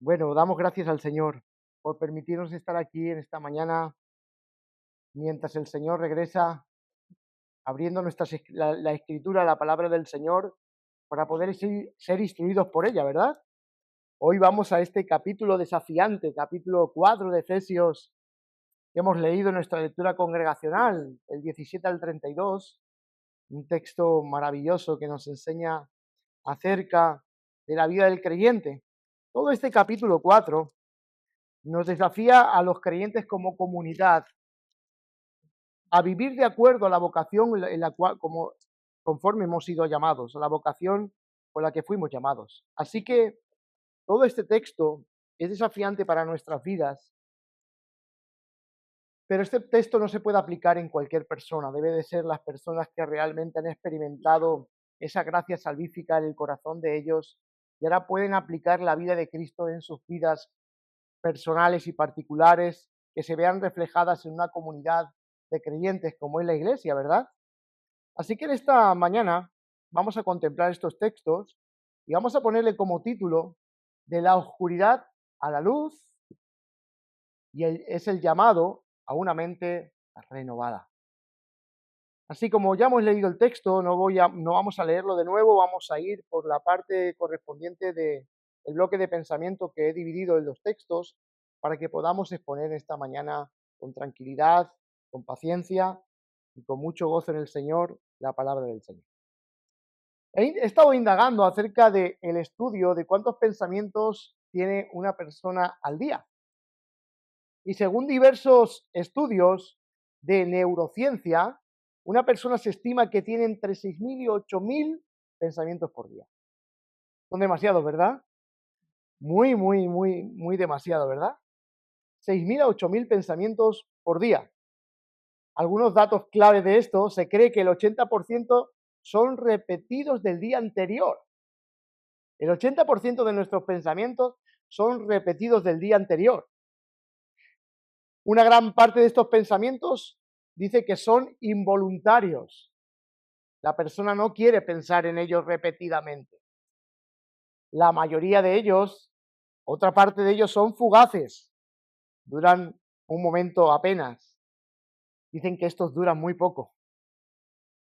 Bueno, damos gracias al Señor por permitirnos estar aquí en esta mañana mientras el Señor regresa, abriendo la Escritura, la palabra del Señor, para poder ser instruidos por ella, ¿verdad? Hoy vamos a este capítulo desafiante, capítulo 4 de Efesios, que hemos leído en nuestra lectura congregacional, el 17 al 32, un texto maravilloso que nos enseña acerca de la vida del creyente. Todo este capítulo 4 nos desafía a los creyentes como comunidad a vivir de acuerdo a la vocación en la cual, conforme hemos sido llamados, a la vocación por la que fuimos llamados. Así que todo este texto es desafiante para nuestras vidas, pero este texto no se puede aplicar en cualquier persona, debe de ser las personas que realmente han experimentado esa gracia salvífica en el corazón de ellos y ahora pueden aplicar la vida de Cristo en sus vidas personales y particulares, que se vean reflejadas en una comunidad de creyentes como es la iglesia, ¿verdad? Así que en esta mañana vamos a contemplar estos textos y vamos a ponerle como título de la oscuridad a la luz y es el llamado a una mente renovada. Así como ya hemos leído el texto, no vamos a leerlo de nuevo, vamos a ir por la parte correspondiente del bloque de pensamiento que he dividido en los textos para que podamos exponer esta mañana con tranquilidad, con paciencia y con mucho gozo en el Señor la palabra del Señor. He estado indagando acerca del estudio de cuántos pensamientos tiene una persona al día. Y según diversos estudios de neurociencia, una persona se estima que tiene entre 6.000 y 8.000 pensamientos por día. Son demasiados, ¿verdad? Muy, muy, muy, muy demasiado, ¿verdad? 6.000 a 8.000 pensamientos por día. Algunos datos clave de esto, se cree que el 80% son repetidos del día anterior. El 80% de nuestros pensamientos son repetidos del día anterior. Una gran parte de estos pensamientos dice que son involuntarios. La persona no quiere pensar en ellos repetidamente. La mayoría de ellos, otra parte de ellos son fugaces, duran un momento apenas. Dicen que estos duran muy poco.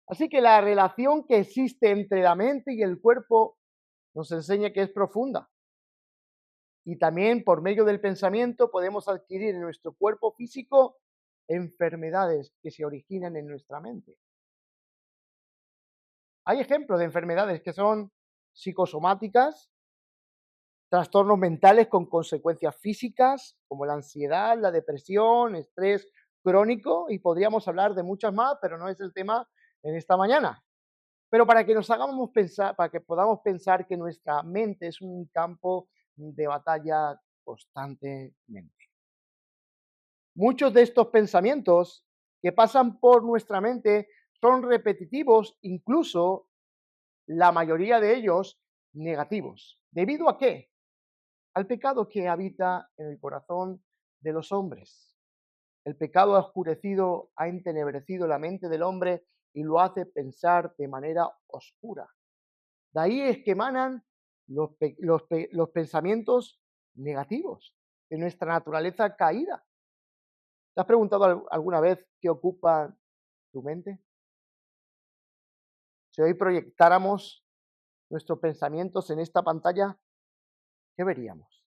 Así que la relación que existe entre la mente y el cuerpo nos enseña que es profunda. Y también por medio del pensamiento podemos adquirir en nuestro cuerpo físico enfermedades que se originan en nuestra mente. Hay ejemplos de enfermedades que son psicosomáticas, trastornos mentales con consecuencias físicas, como la ansiedad, la depresión, estrés crónico, y podríamos hablar de muchas más, pero no es el tema en esta mañana. Pero para que nos hagamos pensar, para que podamos pensar que nuestra mente es un campo de batalla constantemente. Muchos de estos pensamientos que pasan por nuestra mente son repetitivos, incluso la mayoría de ellos negativos. ¿Debido a qué? Al pecado que habita en el corazón de los hombres. El pecado ha oscurecido, ha entenebrecido la mente del hombre y lo hace pensar de manera oscura. De ahí es que emanan los pensamientos negativos de nuestra naturaleza caída. ¿Te has preguntado alguna vez qué ocupa tu mente? Si hoy proyectáramos nuestros pensamientos en esta pantalla, ¿qué veríamos?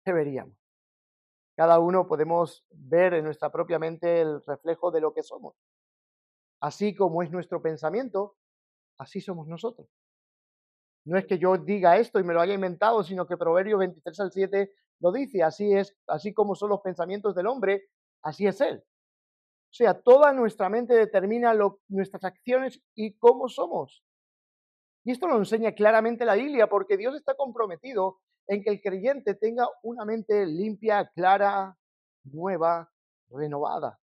¿Qué veríamos? Cada uno podemos ver en nuestra propia mente el reflejo de lo que somos. Así como es nuestro pensamiento, así somos nosotros. No es que yo diga esto y me lo haya inventado, sino que Proverbios 23 al 7 lo dice, así es, así como son los pensamientos del hombre, así es él. O sea, toda nuestra mente determina nuestras acciones y cómo somos. Y esto lo enseña claramente la Biblia, porque Dios está comprometido en que el creyente tenga una mente limpia, clara, nueva, renovada.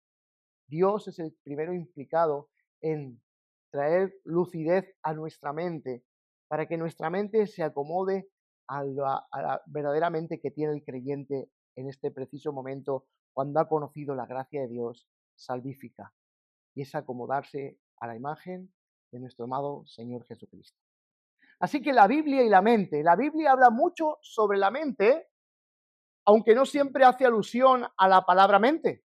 Dios es el primero implicado en traer lucidez a nuestra mente, para que nuestra mente se acomode a la verdaderamente que tiene el creyente en este preciso momento, cuando ha conocido la gracia de Dios salvífica, y es acomodarse a la imagen de nuestro amado Señor Jesucristo. Así que la Biblia y la mente. La Biblia habla mucho sobre la mente, aunque no siempre hace alusión a la palabra mente.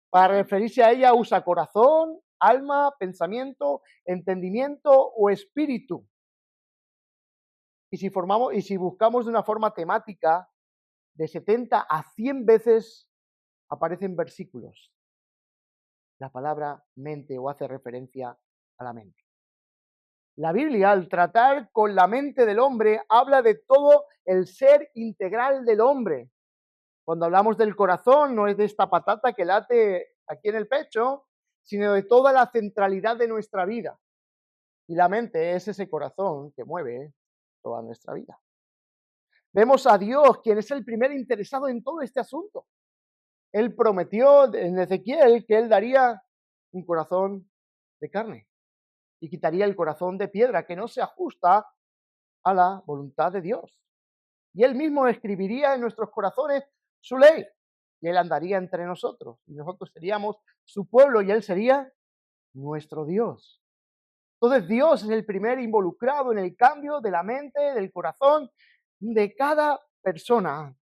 Para referirse a ella usa corazón, alma, pensamiento, entendimiento o espíritu. Y si buscamos de una forma temática, de 70 a 100 veces aparecen versículos la palabra mente o hace referencia a la mente. La Biblia, al tratar con la mente del hombre, habla de todo el ser integral del hombre. Cuando hablamos del corazón, no es de esta patata que late aquí en el pecho, sino de toda la centralidad de nuestra vida. Y la mente es ese corazón que mueve toda nuestra vida. Vemos a Dios, quien es el primer interesado en todo este asunto. Él prometió en Ezequiel que él daría un corazón de carne y quitaría el corazón de piedra que no se ajusta a la voluntad de Dios. Y él mismo escribiría en nuestros corazones su ley y él andaría entre nosotros y nosotros seríamos su pueblo y él sería nuestro Dios. Entonces Dios es el primer involucrado en el cambio de la mente, del corazón de cada persona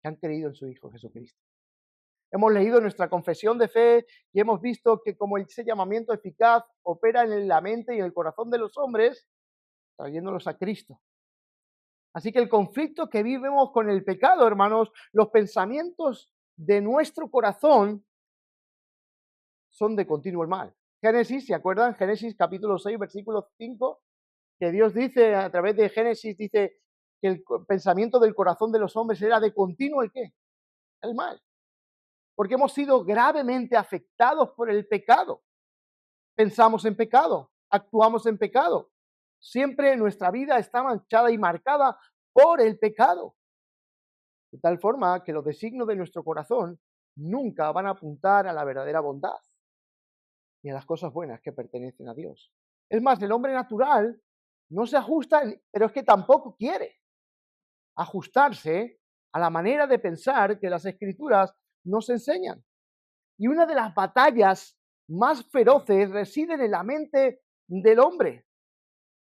que han creído en su Hijo Jesucristo. Hemos leído nuestra confesión de fe y hemos visto que como ese llamamiento eficaz opera en la mente y en el corazón de los hombres, trayéndolos a Cristo. Así que el conflicto que vivimos con el pecado, hermanos, los pensamientos de nuestro corazón son de continuo el mal. Génesis, ¿se acuerdan? Génesis capítulo 6, versículo 5, que Dios dice a través de Génesis, dice que el pensamiento del corazón de los hombres era de continuo ¿el qué? El mal. Porque hemos sido gravemente afectados por el pecado. Pensamos en pecado, actuamos en pecado. Siempre nuestra vida está manchada y marcada por el pecado. De tal forma que los designios de nuestro corazón nunca van a apuntar a la verdadera bondad ni a las cosas buenas que pertenecen a Dios. Es más, el hombre natural no se ajusta, pero es que tampoco quiere ajustarse a la manera de pensar que las Escrituras nos enseñan. Y una de las batallas más feroces residen en la mente del hombre.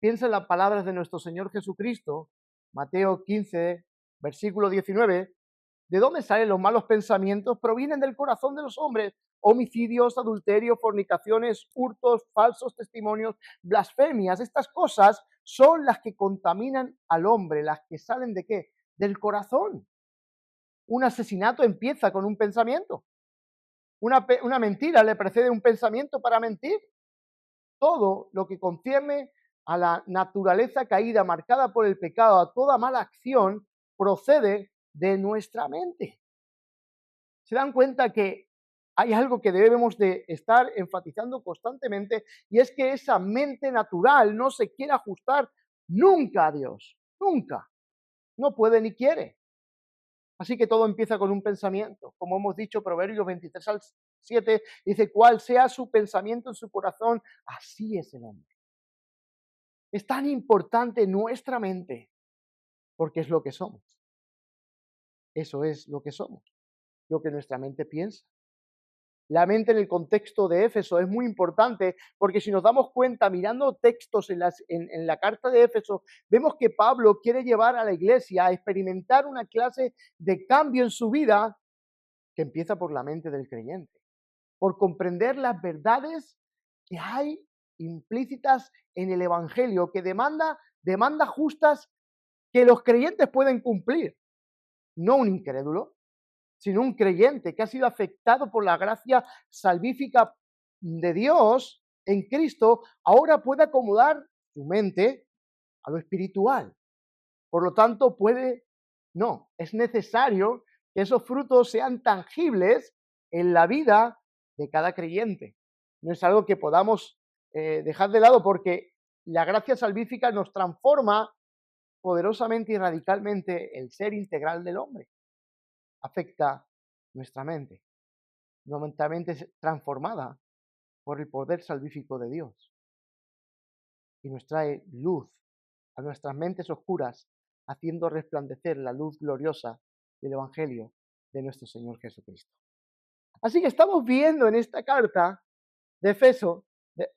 Piensa en las palabras de nuestro Señor Jesucristo, Mateo 15, versículo 19. ¿De dónde salen los malos pensamientos? Provienen del corazón de los hombres. Homicidios, adulterios, fornicaciones, hurtos, falsos testimonios, blasfemias. Estas cosas son las que contaminan al hombre, las que salen ¿de qué? Del corazón. Un asesinato empieza con un pensamiento. Una mentira le precede un pensamiento para mentir. Todo lo que concierne a la naturaleza caída marcada por el pecado, a toda mala acción, procede de nuestra mente. ¿Se dan cuenta que hay algo que debemos de estar enfatizando constantemente? Y es que esa mente natural no se quiere ajustar nunca a Dios. Nunca. No puede ni quiere. Así que todo empieza con un pensamiento. Como hemos dicho, Proverbios 23 al 7 dice, cuál sea su pensamiento en su corazón, así es el hombre. Es tan importante nuestra mente, porque es lo que somos. Eso es lo que somos, lo que nuestra mente piensa. La mente en el contexto de Éfeso es muy importante, porque si nos damos cuenta, mirando textos en la carta de Éfeso, vemos que Pablo quiere llevar a la iglesia a experimentar una clase de cambio en su vida que empieza por la mente del creyente, por comprender las verdades que hay implícitas en el Evangelio, que demanda justas que los creyentes pueden cumplir, no un incrédulo, sino un creyente que ha sido afectado por la gracia salvífica de Dios en Cristo, ahora puede acomodar su mente a lo espiritual. Por lo tanto, es necesario que esos frutos sean tangibles en la vida de cada creyente. No es algo que podamos dejar de lado porque la gracia salvífica nos transforma poderosamente y radicalmente el ser integral del hombre. Afecta nuestra mente. Nuestra mente es transformada por el poder salvífico de Dios y nos trae luz a nuestras mentes oscuras, haciendo resplandecer la luz gloriosa del Evangelio de nuestro Señor Jesucristo. Así que estamos viendo en esta carta de Éfeso,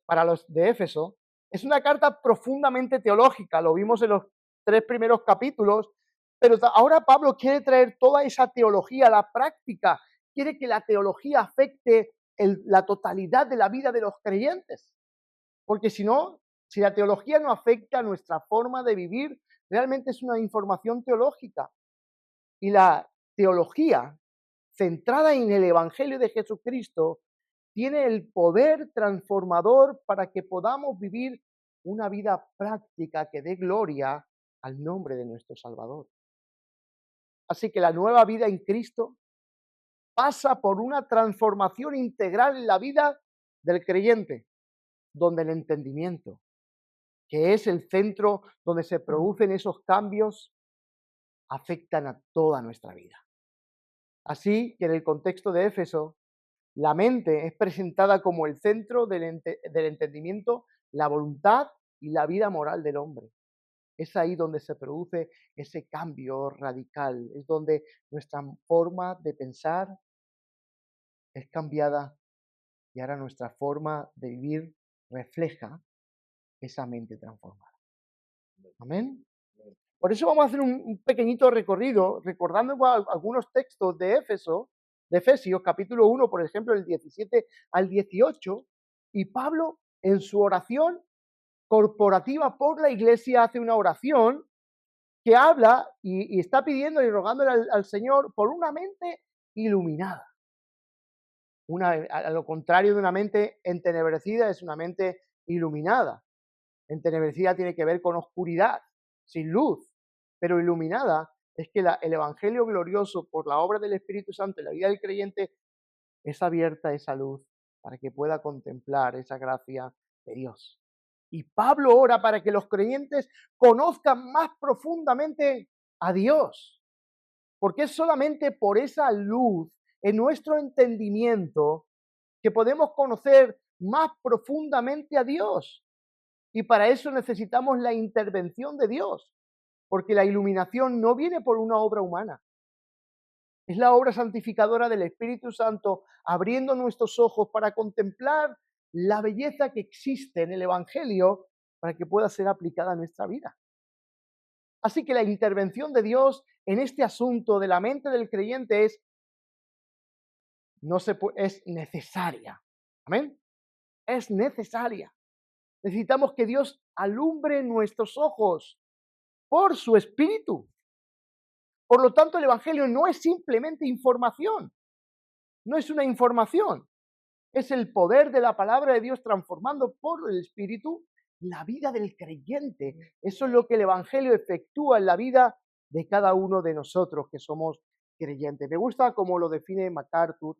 para los de Éfeso, Es una carta profundamente teológica, lo vimos en los 3 primeros capítulos, pero ahora Pablo quiere traer toda esa teología a la práctica, quiere que la teología afecte la totalidad de la vida de los creyentes, porque si no, si la teología no afecta nuestra forma de vivir, realmente es una información teológica. Y la teología centrada en el Evangelio de Jesucristo tiene el poder transformador para que podamos vivir una vida práctica que dé gloria al nombre de nuestro Salvador. Así que la nueva vida en Cristo pasa por una transformación integral en la vida del creyente, donde el entendimiento, que es el centro donde se producen esos cambios, afectan a toda nuestra vida. Así que en el contexto de Éfeso, la mente es presentada como el centro del entendimiento, la voluntad y la vida moral del hombre. Es ahí donde se produce ese cambio radical, es donde nuestra forma de pensar es cambiada y ahora nuestra forma de vivir refleja esa mente transformada. Amén. Por eso vamos a hacer un pequeñito recorrido, recordando algunos textos de Éfeso, de Efesios, capítulo 1, por ejemplo, del 17 al 18, y Pablo, en su oración corporativa por la iglesia, hace una oración que habla y está pidiendo y rogándole al Señor por una mente iluminada. A lo contrario de una mente entenebrecida, es una mente iluminada. Entenebrecida tiene que ver con oscuridad, sin luz, pero iluminada es que el Evangelio glorioso por la obra del Espíritu Santo en la vida del creyente es abierta esa luz para que pueda contemplar esa gracia de Dios. Y Pablo ora para que los creyentes conozcan más profundamente a Dios, porque es solamente por esa luz en nuestro entendimiento que podemos conocer más profundamente a Dios. Y para eso necesitamos la intervención de Dios, porque la iluminación no viene por una obra humana. Es la obra santificadora del Espíritu Santo abriendo nuestros ojos para contemplar la belleza que existe en el Evangelio para que pueda ser aplicada a nuestra vida. Así que la intervención de Dios en este asunto de la mente del creyente es necesaria. Amén. Es necesaria. Necesitamos que Dios alumbre nuestros ojos por su Espíritu. Por lo tanto, el Evangelio no es simplemente información, no es una información, es el poder de la palabra de Dios transformando por el Espíritu la vida del creyente. Eso es lo que el Evangelio efectúa en la vida de cada uno de nosotros que somos creyentes. Me gusta cómo lo define MacArthur,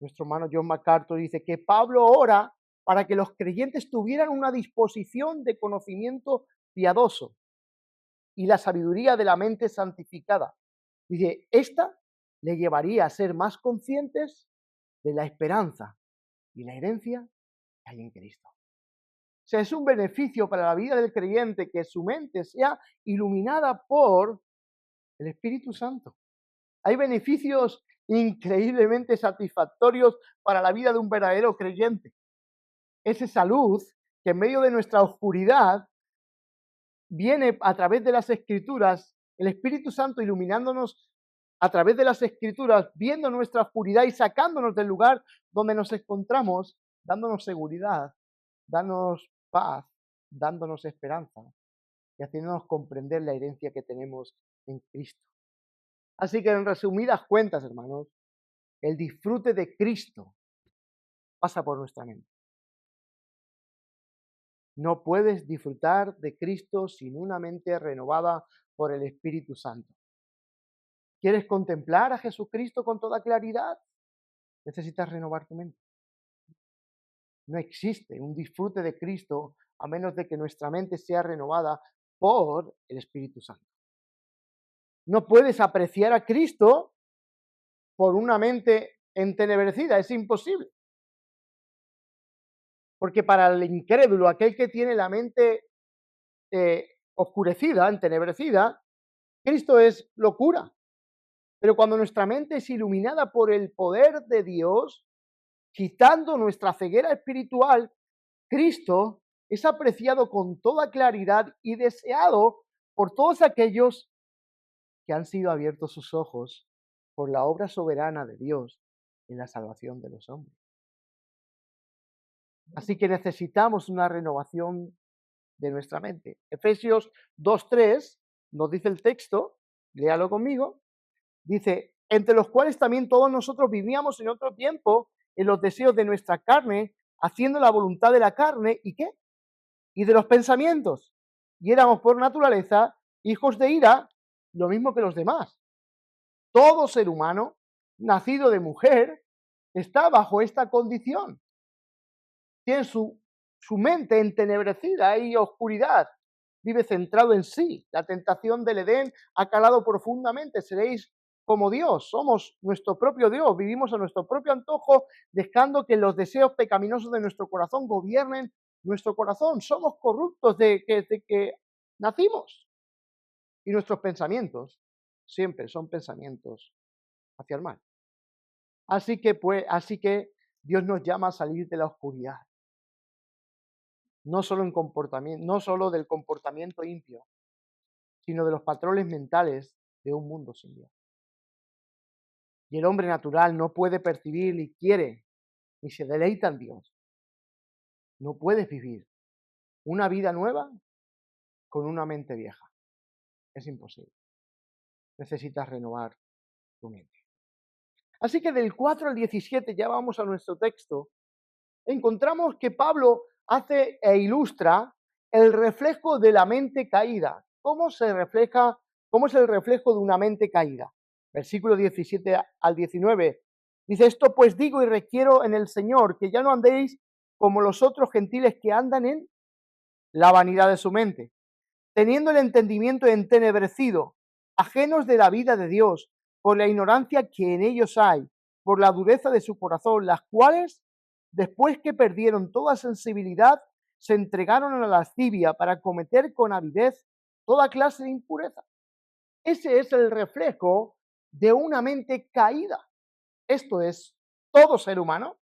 nuestro hermano John MacArthur, dice que Pablo ora para que los creyentes tuvieran una disposición de conocimiento piadoso y la sabiduría de la mente santificada. Dice, esta le llevaría a ser más conscientes de la esperanza y la herencia que hay en Cristo. O sea, es un beneficio para la vida del creyente que su mente sea iluminada por el Espíritu Santo. Hay beneficios increíblemente satisfactorios para la vida de un verdadero creyente. Es esa luz que en medio de nuestra oscuridad viene a través de las Escrituras, el Espíritu Santo iluminándonos a través de las Escrituras, viendo nuestra oscuridad y sacándonos del lugar donde nos encontramos, dándonos seguridad, dándonos paz, dándonos esperanza y haciéndonos comprender la herencia que tenemos en Cristo. Así que en resumidas cuentas, hermanos, el disfrute de Cristo pasa por nuestra mente. No puedes disfrutar de Cristo sin una mente renovada por el Espíritu Santo. ¿Quieres contemplar a Jesucristo con toda claridad? Necesitas renovar tu mente. No existe un disfrute de Cristo a menos de que nuestra mente sea renovada por el Espíritu Santo. No puedes apreciar a Cristo por una mente entenebrecida, es imposible. Porque para el incrédulo, aquel que tiene la mente oscurecida, entenebrecida, Cristo es locura. Pero cuando nuestra mente es iluminada por el poder de Dios, quitando nuestra ceguera espiritual, Cristo es apreciado con toda claridad y deseado por todos aquellos que han sido abiertos sus ojos por la obra soberana de Dios en la salvación de los hombres. Así que necesitamos una renovación de nuestra mente. Efesios 2:3 nos dice el texto, léalo conmigo, dice, entre los cuales también todos nosotros vivíamos en otro tiempo en los deseos de nuestra carne, haciendo la voluntad de la carne, ¿y qué? Y de los pensamientos. Y éramos por naturaleza hijos de ira, lo mismo que los demás. Todo ser humano, nacido de mujer, está bajo esta condición. Tiene su mente entenebrecida y oscuridad. Vive centrado en sí. La tentación del Edén ha calado profundamente. Seréis como Dios. Somos nuestro propio Dios. Vivimos a nuestro propio antojo, dejando que los deseos pecaminosos de nuestro corazón gobiernen nuestro corazón. Somos corruptos desde que nacimos. Y nuestros pensamientos siempre son pensamientos hacia el mal. Así que Dios nos llama a salir de la oscuridad. No solo no solo del comportamiento impío, sino de los patrones mentales de un mundo sin Dios. Y el hombre natural no puede percibir ni quiere, ni se deleita en Dios. No puedes vivir una vida nueva con una mente vieja. Es imposible. Necesitas renovar tu mente. Así que del 4 al 17, ya vamos a nuestro texto, encontramos que Pablo hace e ilustra el reflejo de la mente caída. ¿Cómo es el reflejo de una mente caída? Versículo 17 al 19. Dice, esto pues digo y requiero en el Señor, que ya no andéis como los otros gentiles que andan en la vanidad de su mente, teniendo el entendimiento entenebrecido, ajenos de la vida de Dios, por la ignorancia que en ellos hay, por la dureza de su corazón, las cuales, después que perdieron toda sensibilidad, se entregaron a la lascivia para cometer con avidez toda clase de impureza. Ese es el reflejo de una mente caída. Esto es, todo ser humano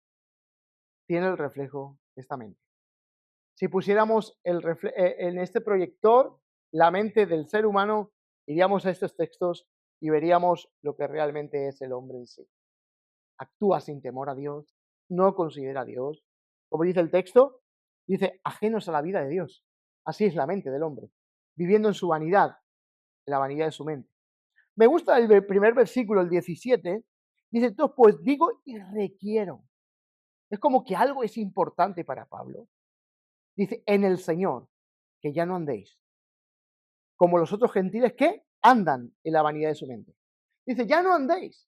tiene el reflejo de esta mente. Si pusiéramos en este proyector la mente del ser humano, iríamos a estos textos y veríamos lo que realmente es el hombre en sí. Actúa sin temor a Dios, no considera a Dios. Como dice el texto, dice, ajenos a la vida de Dios. Así es la mente del hombre, viviendo en su vanidad, en la vanidad de su mente. Me gusta el primer versículo, el 17, dice, entonces pues digo y requiero. Es como que algo es importante para Pablo. Dice, en el Señor, que ya no andéis como los otros gentiles que andan en la vanidad de su mente. Dice, ya no andéis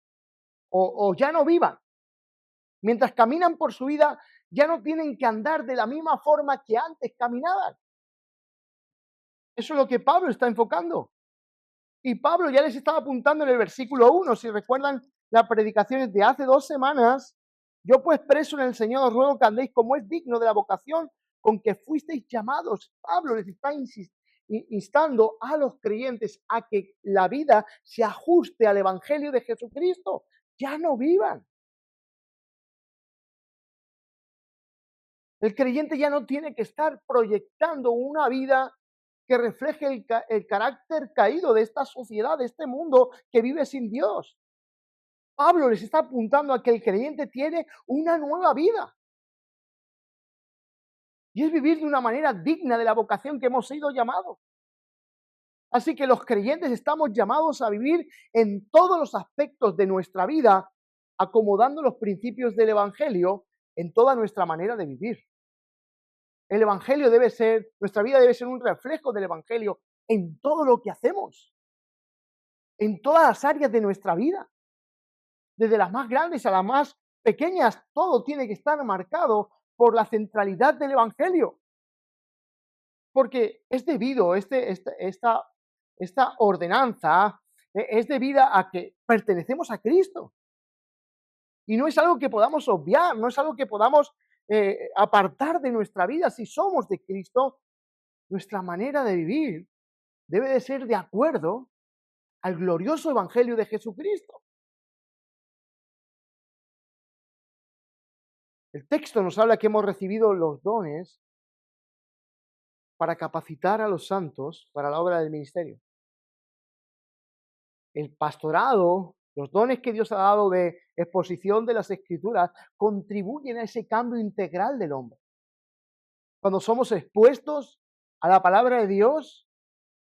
o ya no vivan. Mientras caminan por su vida, ya no tienen que andar de la misma forma que antes caminaban. Eso es lo que Pablo está enfocando. Y Pablo ya les estaba apuntando en el versículo 1, si recuerdan las predicaciones de hace 2 semanas, yo pues preso en el Señor os ruego que andéis como es digno de la vocación con que fuisteis llamados. Pablo les está instando a los creyentes a que la vida se ajuste al Evangelio de Jesucristo. Ya no vivan. El creyente ya no tiene que estar proyectando una vida que refleje el carácter caído de esta sociedad, de este mundo que vive sin Dios. Pablo les está apuntando a que el creyente tiene una nueva vida. Y es vivir de una manera digna de la vocación que hemos sido llamados. Así que los creyentes estamos llamados a vivir en todos los aspectos de nuestra vida, acomodando los principios del Evangelio en toda nuestra manera de vivir. El Evangelio nuestra vida debe ser un reflejo del Evangelio en todo lo que hacemos, en todas las áreas de nuestra vida, desde las más grandes a las más pequeñas, todo tiene que estar marcado por la centralidad del Evangelio. Porque es debido, esta ordenanza es debida a que pertenecemos a Cristo. Y no es algo que podamos obviar, no es algo que podamos apartar de nuestra vida. Si somos de Cristo, nuestra manera de vivir debe de ser de acuerdo al glorioso Evangelio de Jesucristo. El texto nos habla que hemos recibido los dones para capacitar a los santos para la obra del ministerio. El pastorado, los dones que Dios ha dado de exposición de las Escrituras, contribuyen a ese cambio integral del hombre. Cuando somos expuestos a la palabra de Dios,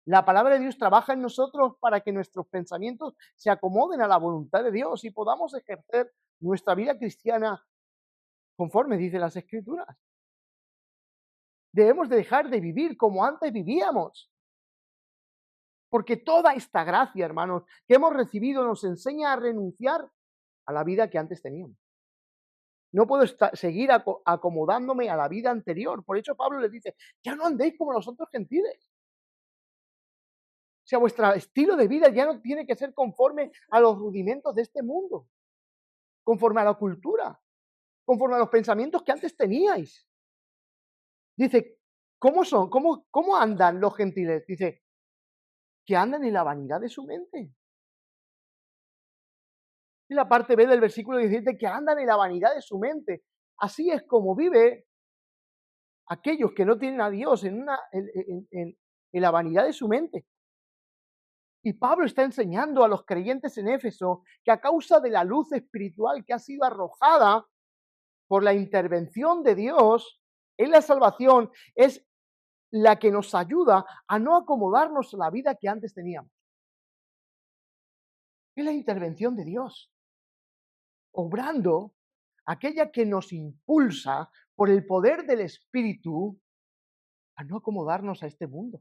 la palabra de Dios trabaja en nosotros para que nuestros pensamientos se acomoden a la voluntad de Dios y podamos ejercer nuestra vida cristiana conforme dice las Escrituras. Debemos de dejar de vivir como antes vivíamos. Porque toda esta gracia, hermanos, que hemos recibido nos enseña a renunciar a la vida que antes teníamos. No puedo seguir acomodándome a la vida anterior. Por eso Pablo les dice, ya no andéis como los otros gentiles. O sea, vuestro estilo de vida ya no tiene que ser conforme a los rudimentos de este mundo, conforme a la cultura, conforme a los pensamientos que antes teníais. Dice, ¿cómo son? ¿Cómo andan los gentiles? Dice, que andan en la vanidad de su mente. Y la parte B del versículo 17, que andan en la vanidad de su mente. Así es como vive aquellos que no tienen a Dios en la vanidad de su mente. Y Pablo está enseñando a los creyentes en Éfeso que a causa de la luz espiritual que ha sido arrojada por la intervención de Dios en la salvación, es la que nos ayuda a no acomodarnos a la vida que antes teníamos. Es la intervención de Dios, obrando aquella que nos impulsa por el poder del Espíritu a no acomodarnos a este mundo.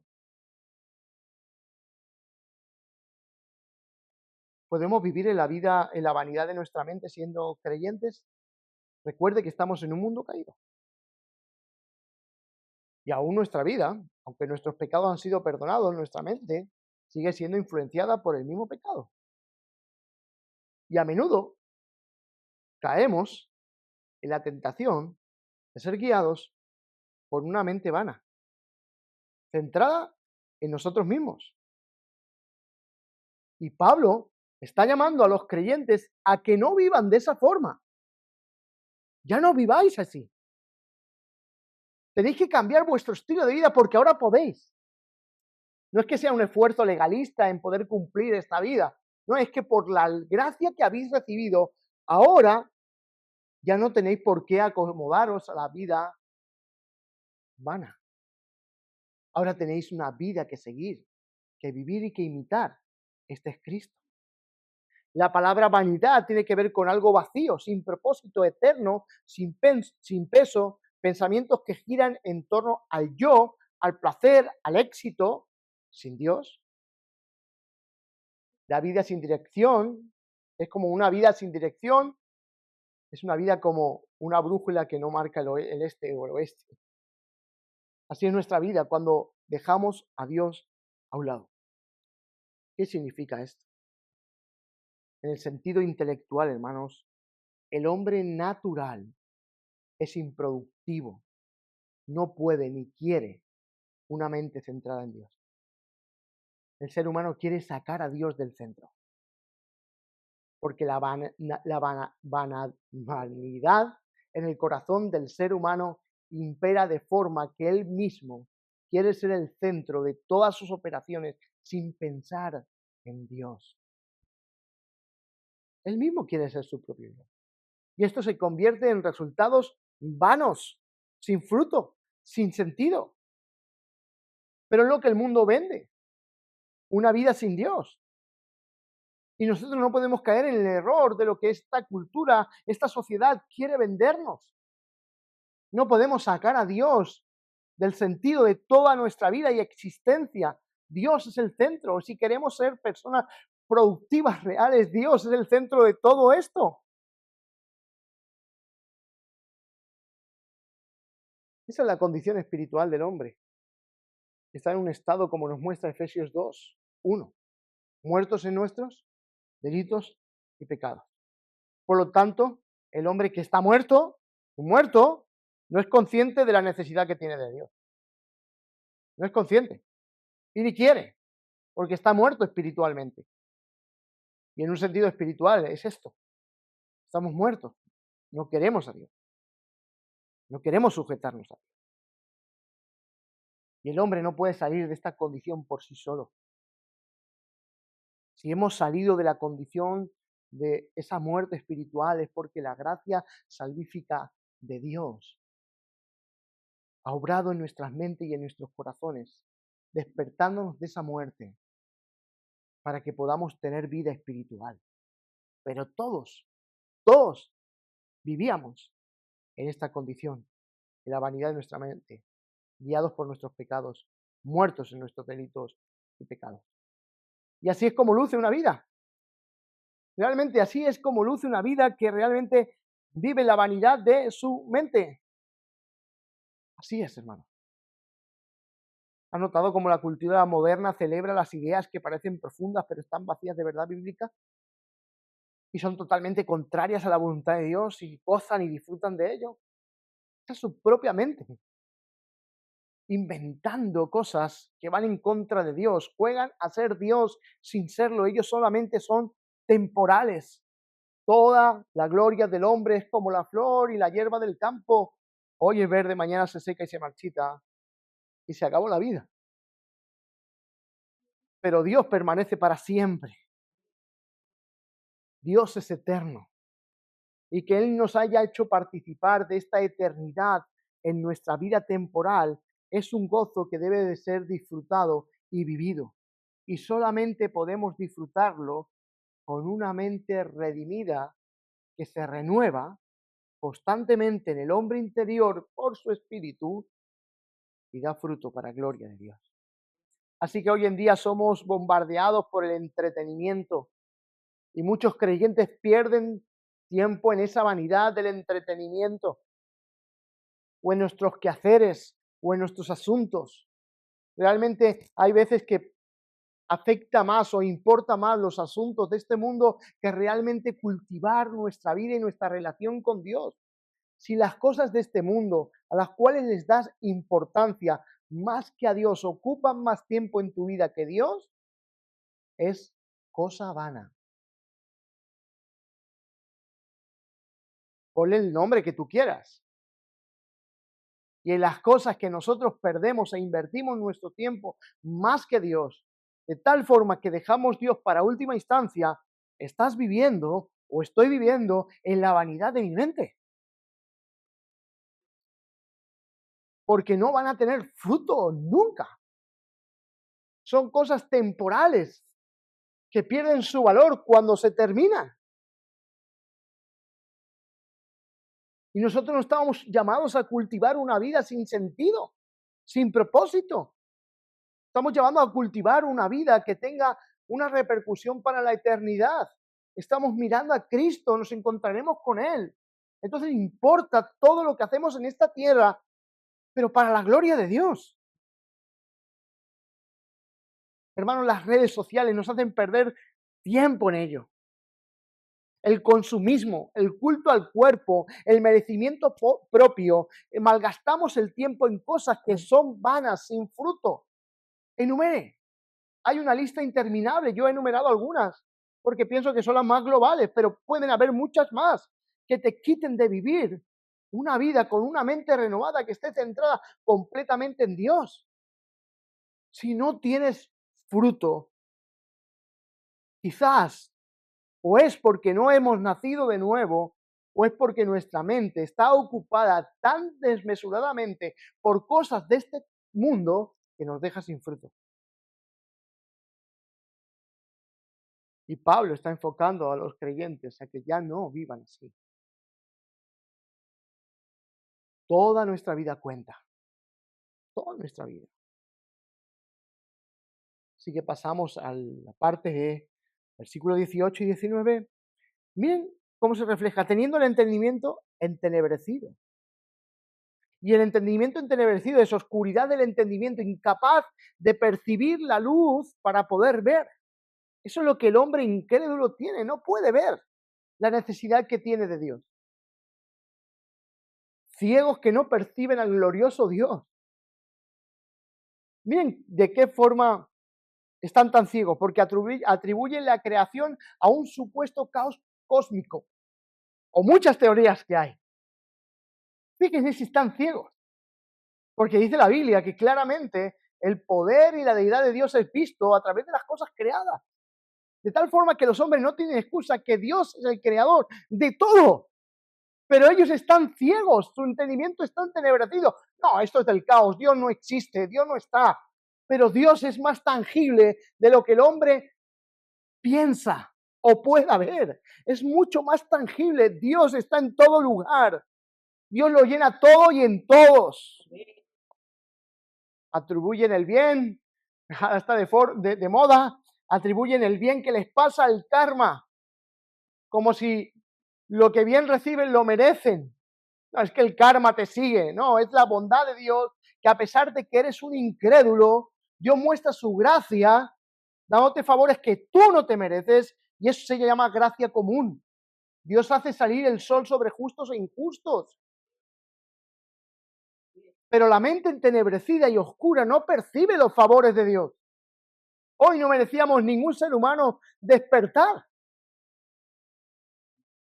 ¿Podemos vivir en la vida, en la vanidad de nuestra mente siendo creyentes? Recuerde que estamos en un mundo caído. Y aún nuestra vida, aunque nuestros pecados han sido perdonados, nuestra mente sigue siendo influenciada por el mismo pecado. Y a menudo caemos en la tentación de ser guiados por una mente vana, centrada en nosotros mismos. Y Pablo está llamando a los creyentes a que no vivan de esa forma. Ya no viváis así. Tenéis que cambiar vuestro estilo de vida porque ahora podéis. No es que sea un esfuerzo legalista en poder cumplir esta vida. No, es que por la gracia que habéis recibido, ahora ya no tenéis por qué acomodaros a la vida vana. Ahora tenéis una vida que seguir, que vivir y que imitar. Este es Cristo. La palabra vanidad tiene que ver con algo vacío, sin propósito eterno, sin peso, pensamientos que giran en torno al yo, al placer, al éxito, sin Dios. La vida sin dirección es como una vida sin dirección, es una vida como una brújula que no marca el este o el oeste. Así es nuestra vida cuando dejamos a Dios a un lado. ¿Qué significa esto? En el sentido intelectual, hermanos, el hombre natural es improductivo, no puede ni quiere una mente centrada en Dios. El ser humano quiere sacar a Dios del centro, porque la vanidad en el corazón del ser humano impera de forma que él mismo quiere ser el centro de todas sus operaciones sin pensar en Dios. Él mismo quiere ser su propio Dios. Y esto se convierte en resultados vanos, sin fruto, sin sentido. Pero es lo que el mundo vende, una vida sin Dios. Y nosotros no podemos caer en el error de lo que esta cultura, esta sociedad quiere vendernos. No podemos sacar a Dios del sentido de toda nuestra vida y existencia. Dios es el centro. Si queremos ser personas productivas, reales, Dios es el centro de todo esto. Esa es la condición espiritual del hombre. Está en un estado como nos muestra Efesios 2, 1. Muertos en nuestros delitos y pecados. Por lo tanto, el hombre que está muerto, no es consciente de la necesidad que tiene de Dios. No es consciente. Y ni quiere, porque está muerto espiritualmente. Y en un sentido espiritual es esto. Estamos muertos. No queremos a Dios. No queremos sujetarnos a Dios. Y el hombre no puede salir de esta condición por sí solo. Si hemos salido de la condición de esa muerte espiritual es porque la gracia salvífica de Dios ha obrado en nuestras mentes y en nuestros corazones, despertándonos de esa muerte para que podamos tener vida espiritual. Pero todos vivíamos en esta condición, en la vanidad de nuestra mente, guiados por nuestros pecados, muertos en nuestros delitos y pecados. Y así es como luce una vida. Realmente así es como luce una vida que realmente vive la vanidad de su mente. Así es, hermano. ¿Has notado cómo la cultura moderna celebra las ideas que parecen profundas pero están vacías de verdad bíblica? Y son totalmente contrarias a la voluntad de Dios y gozan y disfrutan de ello. Esa es su propia mente, inventando cosas que van en contra de Dios, juegan a ser Dios sin serlo, ellos solamente son temporales. Toda la gloria del hombre es como la flor y la hierba del campo. Hoy es verde, mañana se seca y se marchita y se acabó la vida. Pero Dios permanece para siempre. Dios es eterno. Y que Él nos haya hecho participar de esta eternidad en nuestra vida temporal es un gozo que debe de ser disfrutado y vivido. Y solamente podemos disfrutarlo con una mente redimida que se renueva constantemente en el hombre interior por su espíritu y da fruto para gloria de Dios. Así que hoy en día somos bombardeados por el entretenimiento y muchos creyentes pierden tiempo en esa vanidad del entretenimiento o en nuestros quehaceres o en nuestros asuntos. Realmente hay veces que afecta más o importa más los asuntos de este mundo que realmente cultivar nuestra vida y nuestra relación con Dios. Si las cosas de este mundo, a las cuales les das importancia más que a Dios, ocupan más tiempo en tu vida que Dios, es cosa vana. Ponle el nombre que tú quieras. Y en las cosas que nosotros perdemos e invertimos nuestro tiempo más que Dios, de tal forma que dejamos Dios para última instancia, estás viviendo o estoy viviendo en la vanidad de mi mente. Porque no van a tener fruto nunca. Son cosas temporales que pierden su valor cuando se terminan. Y nosotros no estábamos llamados a cultivar una vida sin sentido, sin propósito. Estamos llamados a cultivar una vida que tenga una repercusión para la eternidad. Estamos mirando a Cristo, nos encontraremos con Él. Entonces importa todo lo que hacemos en esta tierra, pero para la gloria de Dios. Hermanos, las redes sociales nos hacen perder tiempo en ello. El consumismo, el culto al cuerpo, el merecimiento propio, malgastamos el tiempo en cosas que son vanas, sin fruto. Enumere. Hay una lista interminable, yo he enumerado algunas, porque pienso que son las más globales, pero pueden haber muchas más que te quiten de vivir una vida con una mente renovada que esté centrada completamente en Dios. Si no tienes fruto, quizás o es porque no hemos nacido de nuevo, o es porque nuestra mente está ocupada tan desmesuradamente por cosas de este mundo que nos deja sin fruto. Y Pablo está enfocando a los creyentes a que ya no vivan así. Toda nuestra vida cuenta. Toda nuestra vida. Así que pasamos a la parte de versículos 18 y 19. Miren cómo se refleja, teniendo el entendimiento entenebrecido. Y el entendimiento entenebrecido es oscuridad del entendimiento, incapaz de percibir la luz para poder ver. Eso es lo que el hombre incrédulo tiene, no puede ver la necesidad que tiene de Dios. Ciegos que no perciben al glorioso Dios. Miren de qué forma están tan ciegos, porque atribuyen la creación a un supuesto caos cósmico, o muchas teorías que hay. Fíjense si están ciegos. Porque dice la Biblia que claramente el poder y la deidad de Dios es visto a través de las cosas creadas. De tal forma que los hombres no tienen excusa, que Dios es el creador de todo. Pero ellos están ciegos, su entendimiento está entenebrecido. No, esto es del caos, Dios no existe, Dios no está. Pero Dios es más tangible de lo que el hombre piensa o pueda ver. Es mucho más tangible. Dios está en todo lugar. Dios lo llena todo y en todos. Atribuyen el bien, hasta de moda, atribuyen el bien que les pasa al karma, como si lo que bien reciben lo merecen. No, es que el karma te sigue, no, es la bondad de Dios, que a pesar de que eres un incrédulo, Dios muestra su gracia, dándote favores que tú no te mereces, y eso se llama gracia común. Dios hace salir el sol sobre justos e injustos. Pero la mente entenebrecida y oscura no percibe los favores de Dios. Hoy no merecíamos ningún ser humano despertar.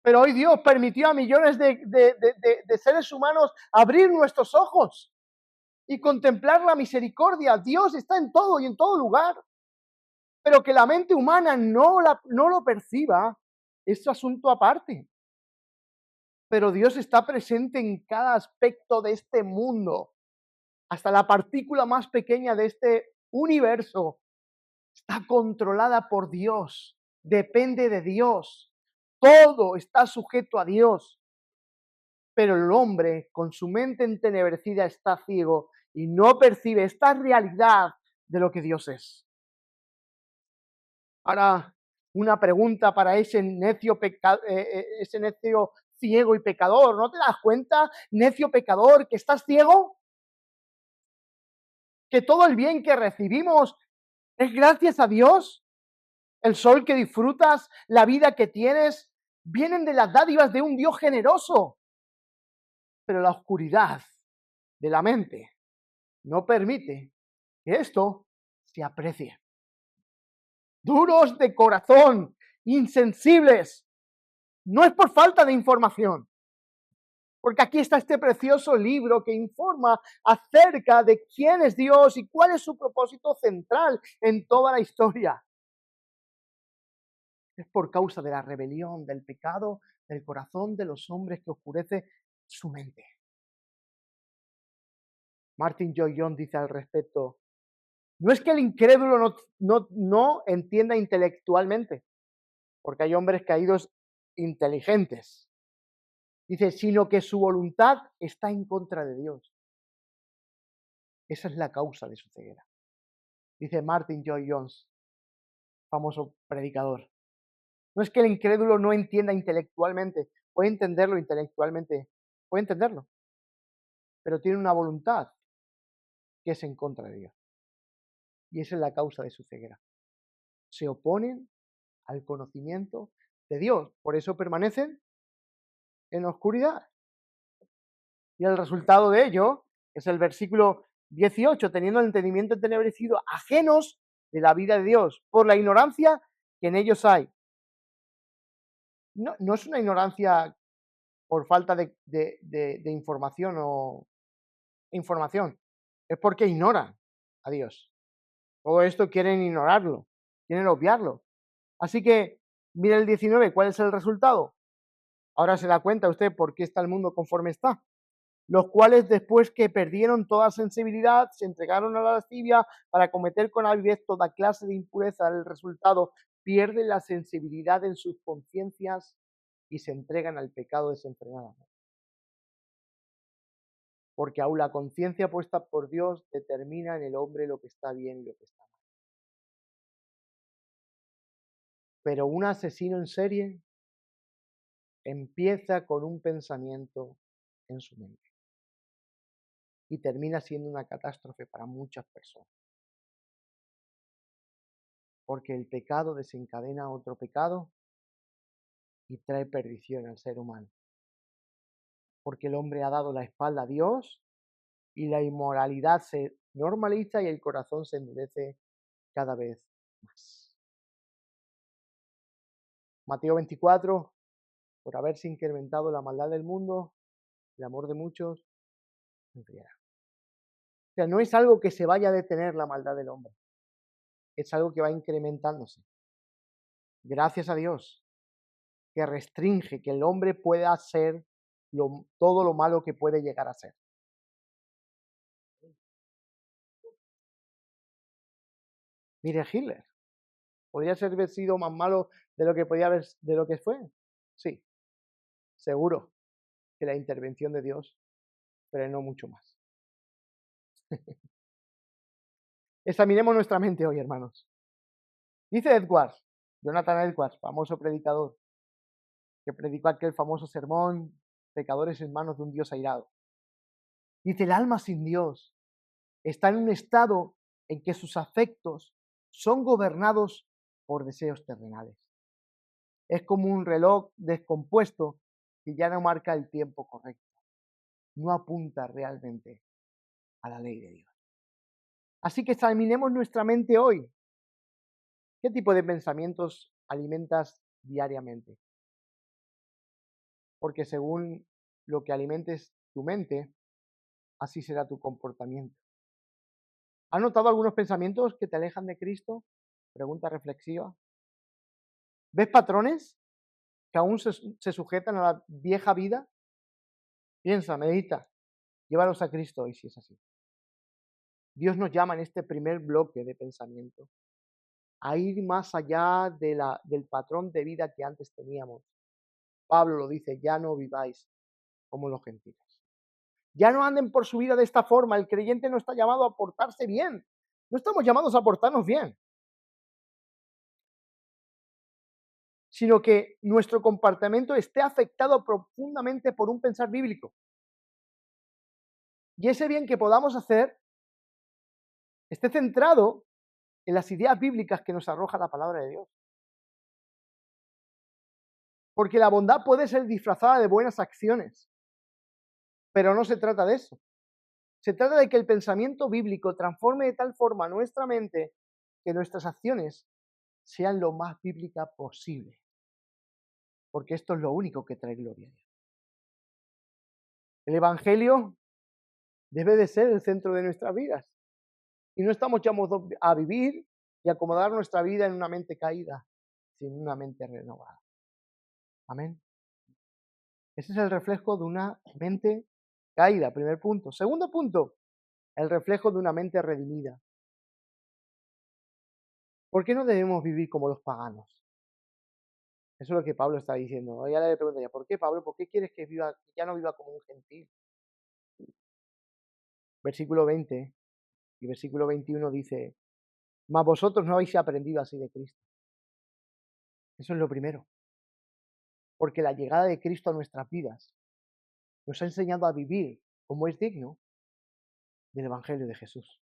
Pero hoy Dios permitió a millones de seres humanos abrir nuestros ojos y contemplar la misericordia. Dios está en todo y en todo lugar. Pero que la mente humana no lo perciba, es asunto aparte. Pero Dios está presente en cada aspecto de este mundo. Hasta la partícula más pequeña de este universo está controlada por Dios, depende de Dios. Todo está sujeto a Dios. Pero el hombre, con su mente entenebrecida, está ciego y no percibe esta realidad de lo que Dios es. Ahora, una pregunta para ese necio ciego y pecador. ¿No te das cuenta, necio pecador, que estás ciego? Que todo el bien que recibimos es gracias a Dios. El sol que disfrutas, la vida que tienes, vienen de las dádivas de un Dios generoso. Pero la oscuridad de la mente no permite que esto se aprecie. Duros de corazón, insensibles. No es por falta de información, porque aquí está este precioso libro que informa acerca de quién es Dios y cuál es su propósito central en toda la historia. Es por causa de la rebelión, del pecado, del corazón de los hombres que oscurece su mente. Martin Lloyd-Jones dice al respecto: no es que el incrédulo no entienda intelectualmente, porque hay hombres caídos inteligentes. Dice, sino que su voluntad está en contra de Dios. Esa es la causa de su ceguera. Dice Martin Lloyd-Jones, famoso predicador. No es que el incrédulo no entienda intelectualmente, puede entenderlo intelectualmente, puede entenderlo, pero tiene una voluntad que es en contra de Dios. Y esa es la causa de su ceguera. Se oponen al conocimiento de Dios, por eso permanecen en la oscuridad. Y el resultado de ello es el versículo 18, teniendo el entendimiento entenebrecido, ajenos de la vida de Dios, por la ignorancia que en ellos hay. No es una ignorancia por falta de información o información, es porque ignoran a Dios. Todo esto quieren ignorarlo, quieren obviarlo. Así que, mire el 19, ¿cuál es el resultado? Ahora se da cuenta usted por qué está el mundo conforme está. Los cuales, después que perdieron toda sensibilidad, se entregaron a la lascivia para cometer con avidez toda clase de impureza. El resultado, pierden la sensibilidad en sus conciencias y se entregan al pecado desenfrenadamente. Porque aún la conciencia puesta por Dios determina en el hombre lo que está bien y lo que está mal. Pero un asesino en serie empieza con un pensamiento en su mente y termina siendo una catástrofe para muchas personas. Porque el pecado desencadena otro pecado y trae perdición al ser humano. Porque el hombre ha dado la espalda a Dios y la inmoralidad se normaliza y el corazón se endurece cada vez más. Mateo 24, por haberse incrementado la maldad del mundo, el amor de muchos se enfriará. sea, no es algo que se vaya a detener la maldad del hombre, es algo que va incrementándose. Gracias a Dios, que restringe que el hombre pueda hacer todo lo malo que puede llegar a ser. Mire, Hitler, ¿podría haber sido más malo de lo que podía haber, de lo que fue? Sí, seguro que la intervención de Dios frenó mucho más. Examinemos nuestra mente hoy, hermanos. Dice Jonathan Edwards, famoso predicador, que predicó aquel famoso sermón, pecadores en manos de un Dios airado. Dice, el alma sin Dios está en un estado en que sus afectos son gobernados por deseos terrenales. Es como un reloj descompuesto que ya no marca el tiempo correcto. No apunta realmente a la ley de Dios. Así que examinemos nuestra mente hoy. ¿Qué tipo de pensamientos alimentas diariamente? Porque según lo que alimentes tu mente, así será tu comportamiento. ¿Has notado algunos pensamientos que te alejan de Cristo? Pregunta reflexiva. ¿Ves patrones que aún se sujetan a la vieja vida? Piensa, medita, llévalos a Cristo hoy si es así. Dios nos llama en este primer bloque de pensamiento a ir más allá del patrón de vida que antes teníamos. Pablo lo dice, ya no viváis como los gentiles. Ya no anden por su vida de esta forma. El creyente no está llamado a portarse bien. No estamos llamados a portarnos bien, sino que nuestro comportamiento esté afectado profundamente por un pensar bíblico. Y ese bien que podamos hacer esté centrado en las ideas bíblicas que nos arroja la palabra de Dios. Porque la bondad puede ser disfrazada de buenas acciones, pero no se trata de eso. Se trata de que el pensamiento bíblico transforme de tal forma nuestra mente que nuestras acciones sean lo más bíblicas posible. Porque esto es lo único que trae gloria a Dios. El Evangelio debe de ser el centro de nuestras vidas. Y no estamos llamados a vivir y acomodar nuestra vida en una mente caída, sino en una mente renovada. Amén. Ese es el reflejo de una mente caída, primer punto. Segundo punto, el reflejo de una mente redimida. ¿Por qué no debemos vivir como los paganos? Eso es lo que Pablo está diciendo. Ya le pregunto, ¿por qué, Pablo? ¿Por qué quieres que ya no viva como un gentil? Versículo 20 y versículo 21 dice, mas vosotros no habéis aprendido así de Cristo. Eso es lo primero. Porque la llegada de Cristo a nuestras vidas nos ha enseñado a vivir como es digno del Evangelio de Jesús.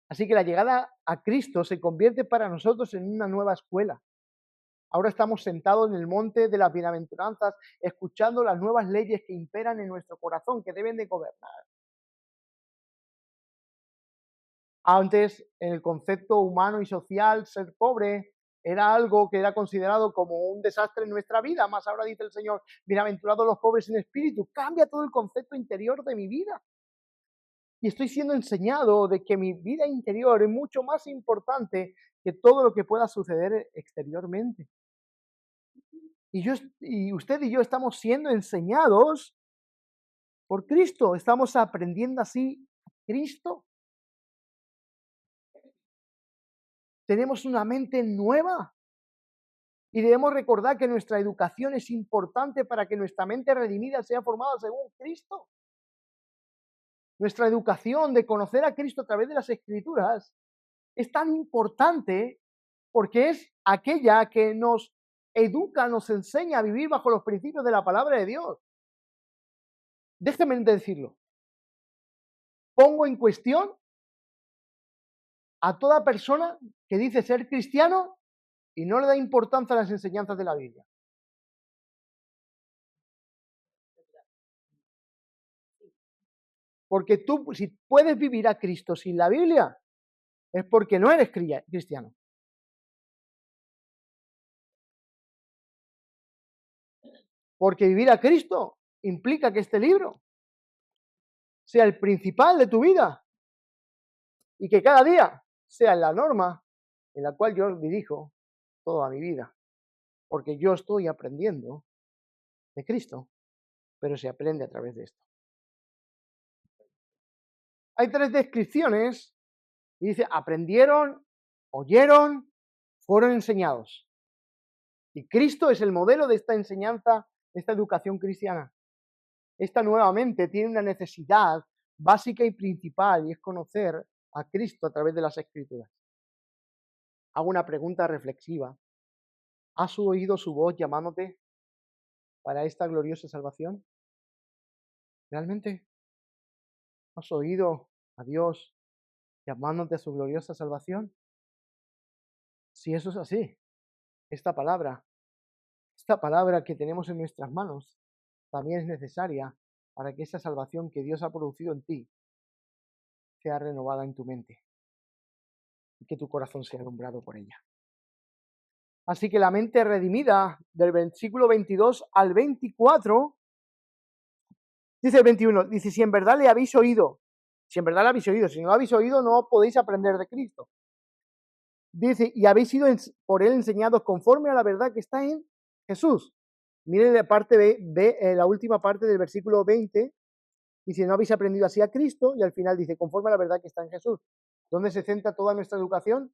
Así que la llegada a Cristo se convierte para nosotros en una nueva escuela. Ahora estamos sentados en el monte de las bienaventuranzas, escuchando las nuevas leyes que imperan en nuestro corazón, que deben de gobernar. Antes, en el concepto humano y social, ser pobre era algo que era considerado como un desastre en nuestra vida, más ahora dice el Señor, bienaventurados los pobres en espíritu, cambia todo el concepto interior de mi vida. Y estoy siendo enseñado de que mi vida interior es mucho más importante que todo lo que pueda suceder exteriormente. Y usted y yo estamos siendo enseñados por Cristo, estamos aprendiendo así a Cristo. Tenemos una mente nueva. Y debemos recordar que nuestra educación es importante para que nuestra mente redimida sea formada según Cristo. Nuestra educación de conocer a Cristo a través de las Escrituras es tan importante porque es aquella que nos educa, nos enseña a vivir bajo los principios de la palabra de Dios. Déjenme decirlo. Pongo en cuestión a toda persona que dice ser cristiano y no le da importancia a las enseñanzas de la Biblia. Porque tú, si puedes vivir a Cristo sin la Biblia, es porque no eres cristiano. Porque vivir a Cristo implica que este libro sea el principal de tu vida y que cada día sea la norma en la cual yo dirijo toda mi vida, porque yo estoy aprendiendo de Cristo, pero se aprende a través de esto. Hay 3 descripciones y dice, aprendieron, oyeron, fueron enseñados. Y Cristo es el modelo de esta enseñanza, de esta educación cristiana. Esta nuevamente tiene una necesidad básica y principal, y es conocer a Cristo a través de las Escrituras. Hago una pregunta reflexiva. ¿Has oído su voz llamándote para esta gloriosa salvación? ¿Realmente has oído a Dios llamándote a su gloriosa salvación? Si eso es así, esta palabra que tenemos en nuestras manos, también es necesaria para que esa salvación que Dios ha producido en ti sea renovada en tu mente y que tu corazón sea alumbrado por ella. Así que la mente redimida, del versículo 22 al 24, dice el 21, dice, si en verdad le habéis oído, si no lo habéis oído, no podéis aprender de Cristo. Dice, y habéis sido por él enseñados conforme a la verdad que está en Jesús. Miren la parte la última parte del versículo 20, dice, no habéis aprendido así a Cristo, y al final dice, conforme a la verdad que está en Jesús. ¿Dónde se centra toda nuestra educación?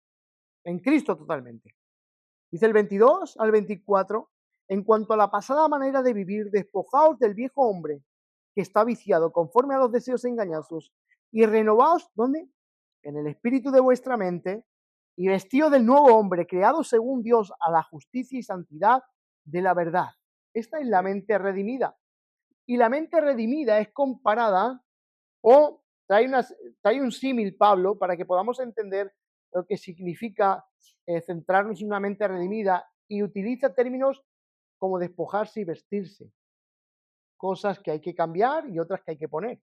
En Cristo totalmente. Dice el 22 al 24, en cuanto a la pasada manera de vivir, despojaos del viejo hombre que está viciado conforme a los deseos engañosos y renovaos, ¿dónde? En el espíritu de vuestra mente y vestidos del nuevo hombre creado según Dios a la justicia y santidad de la verdad. Esta es la mente redimida. Y la mente redimida es comparada o trae un símil Pablo para que podamos entender lo que significa centrarnos en una mente redimida, y utiliza términos como despojarse y vestirse, cosas que hay que cambiar y otras que hay que poner.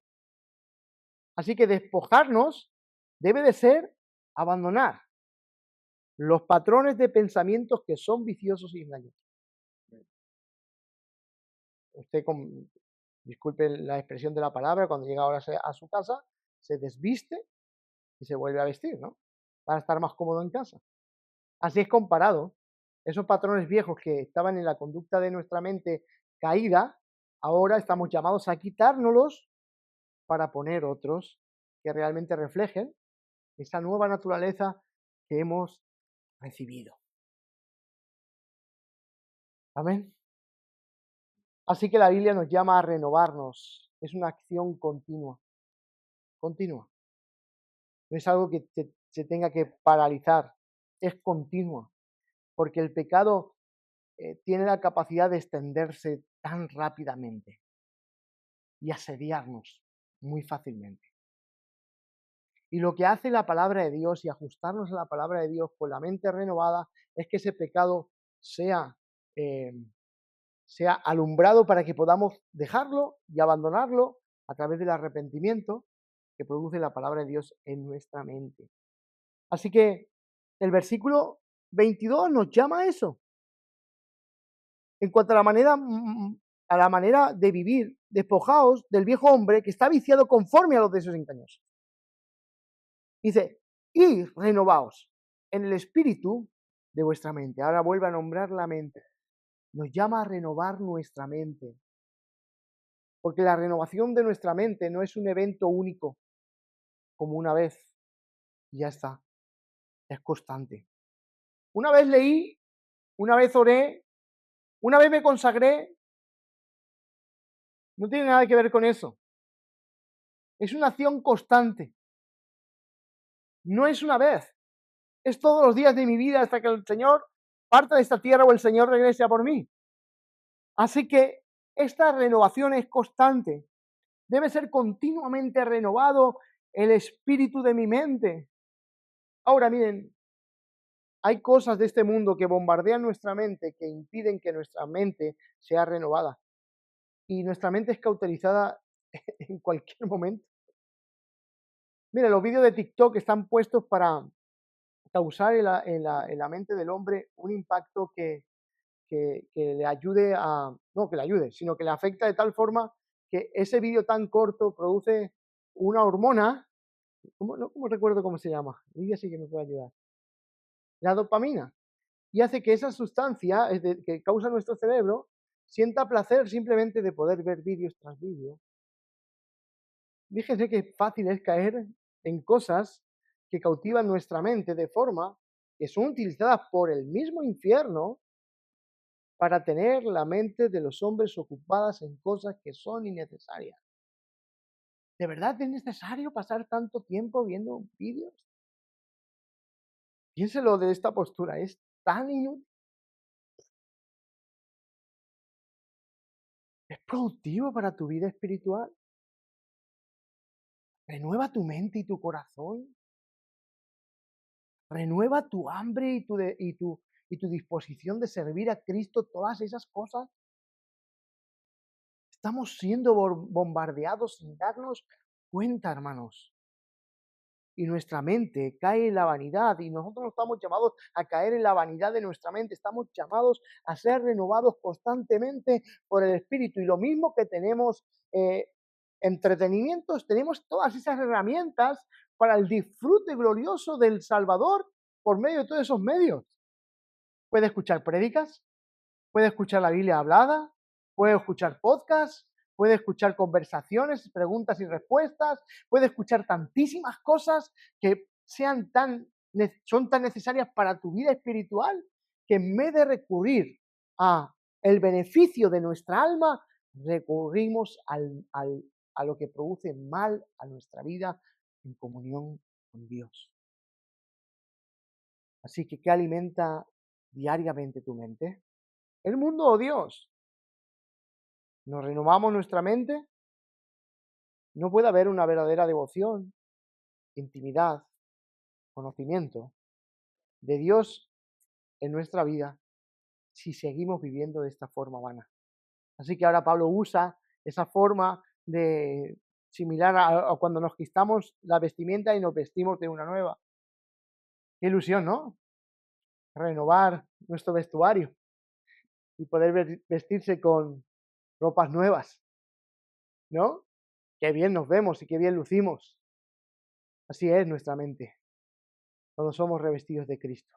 Así que despojarnos debe de ser abandonar los patrones de pensamientos que son viciosos y engañosos. Usted, disculpe la expresión de la palabra, cuando llega ahora a su casa, se desviste y se vuelve a vestir, ¿no? Para estar más cómodo en casa. Así es comparado. Esos patrones viejos que estaban en la conducta de nuestra mente caída, ahora estamos llamados a quitárnoslos para poner otros que realmente reflejen esa nueva naturaleza que hemos recibido. Amén. Así que la Biblia nos llama a renovarnos. Es una acción continua. Continua. No es algo que se tenga que paralizar. Es continua. Porque el pecado tiene la capacidad de extenderse tan rápidamente y asediarnos muy fácilmente. Y lo que hace la palabra de Dios y ajustarnos a la palabra de Dios con la mente renovada es que ese pecado sea alumbrado para que podamos dejarlo y abandonarlo a través del arrepentimiento que produce la palabra de Dios en nuestra mente. Así que el versículo 22 nos llama a eso. En cuanto a la manera de vivir, despojaos del viejo hombre que está viciado conforme a los deseos engañosos. Dice, y renovaos en el espíritu de vuestra mente. Ahora vuelve a nombrar la mente. Nos llama a renovar nuestra mente. Porque la renovación de nuestra mente no es un evento único, como una vez, y ya está. Es constante. Una vez leí, una vez oré, una vez me consagré, no tiene nada que ver con eso. Es una acción constante. No es una vez. Es todos los días de mi vida hasta que el Señor parta de esta tierra o el Señor regrese a por mí. Así que esta renovación es constante. Debe ser continuamente renovado el espíritu de mi mente. Ahora miren, hay cosas de este mundo que bombardean nuestra mente, que impiden que nuestra mente sea renovada. Y nuestra mente es cauterizada en cualquier momento. Mira, los vídeos de TikTok están puestos para causar en la mente del hombre un impacto que le ayude no que le ayude, sino que le afecta de tal forma que ese vídeo tan corto produce una hormona ¿Cómo recuerdo cómo se llama? Lidia sí que me puede ayudar. La dopamina. Y hace que esa sustancia que causa nuestro cerebro sienta placer simplemente de poder ver vídeos tras vídeo. Fíjense qué fácil es caer en cosas que cautivan nuestra mente de forma que son utilizadas por el mismo infierno para tener la mente de los hombres ocupadas en cosas que son innecesarias. ¿De verdad es necesario pasar tanto tiempo viendo vídeos? Piénselo de esta postura, es tan inútil. ¿Es productivo para tu vida espiritual? ¿Renueva tu mente y tu corazón? ¿Renueva tu hambre y tu disposición de servir a Cristo? Todas esas cosas. Estamos siendo bombardeados sin darnos cuenta, hermanos. Y nuestra mente cae en la vanidad, y nosotros no estamos llamados a caer en la vanidad de nuestra mente, estamos llamados a ser renovados constantemente por el Espíritu. Y lo mismo que tenemos entretenimientos, tenemos todas esas herramientas para el disfrute glorioso del Salvador por medio de todos esos medios. Puede escuchar prédicas, puede escuchar la Biblia hablada, puede escuchar podcasts, puede escuchar conversaciones, preguntas y respuestas, puede escuchar tantísimas cosas que son tan necesarias para tu vida espiritual, que en vez de recurrir a el beneficio de nuestra alma, recurrimos a lo que produce mal a nuestra vida en comunión con Dios. Así que, ¿qué alimenta diariamente tu mente? ¿El mundo o Dios? ¿Nos renovamos nuestra mente? No puede haber una verdadera devoción, intimidad, conocimiento de Dios en nuestra vida si seguimos viviendo de esta forma vana. Así que ahora Pablo usa esa forma de similar a cuando nos quitamos la vestimenta y nos vestimos de una nueva. Qué ilusión, ¿no? Renovar nuestro vestuario y poder vestirse con ropas nuevas, ¿no? Qué bien nos vemos y qué bien lucimos. Así es nuestra mente cuando somos revestidos de Cristo.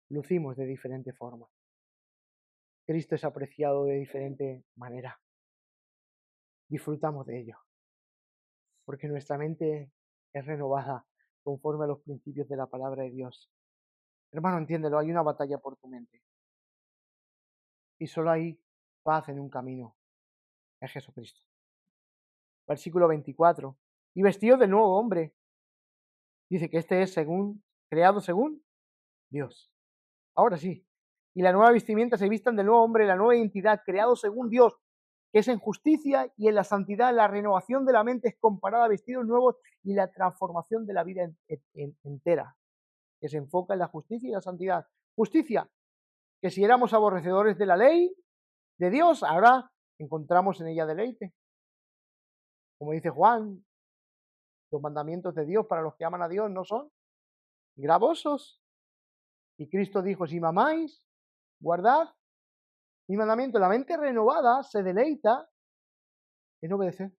Lucimos de diferente forma. Cristo es apreciado de diferente manera. Disfrutamos de ello, porque nuestra mente es renovada conforme a los principios de la palabra de Dios. Hermano, entiéndelo, hay una batalla por tu mente. Y solo hay paz en un camino, es Jesucristo. Versículo 24. Y vestido de nuevo hombre. Dice que este es creado según Dios. Ahora sí. Y la nueva vestimenta se vistan del nuevo hombre, la nueva identidad, creado según Dios, que es en justicia y en la santidad. La renovación de la mente es comparada a vestidos nuevos y la transformación de la vida entera, que se enfoca en la justicia y la santidad. Justicia, que si éramos aborrecedores de la ley de Dios, ahora encontramos en ella deleite. Como dice Juan, los mandamientos de Dios para los que aman a Dios no son gravosos. Y Cristo dijo, si me amáis, guardad mi mandamiento. La mente renovada se deleita en obedecer.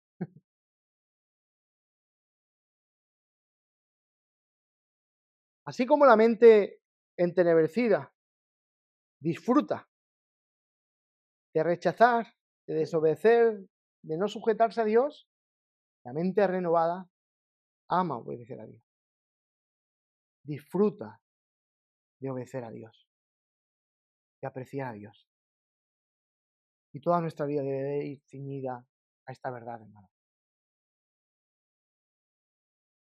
Así como la mente entenebrecida disfruta de rechazar, de desobedecer, de no sujetarse a Dios, la mente renovada ama obedecer a Dios. Disfruta de obedecer a Dios, de apreciar a Dios. Y toda nuestra vida debe ir ceñida a esta verdad, hermano.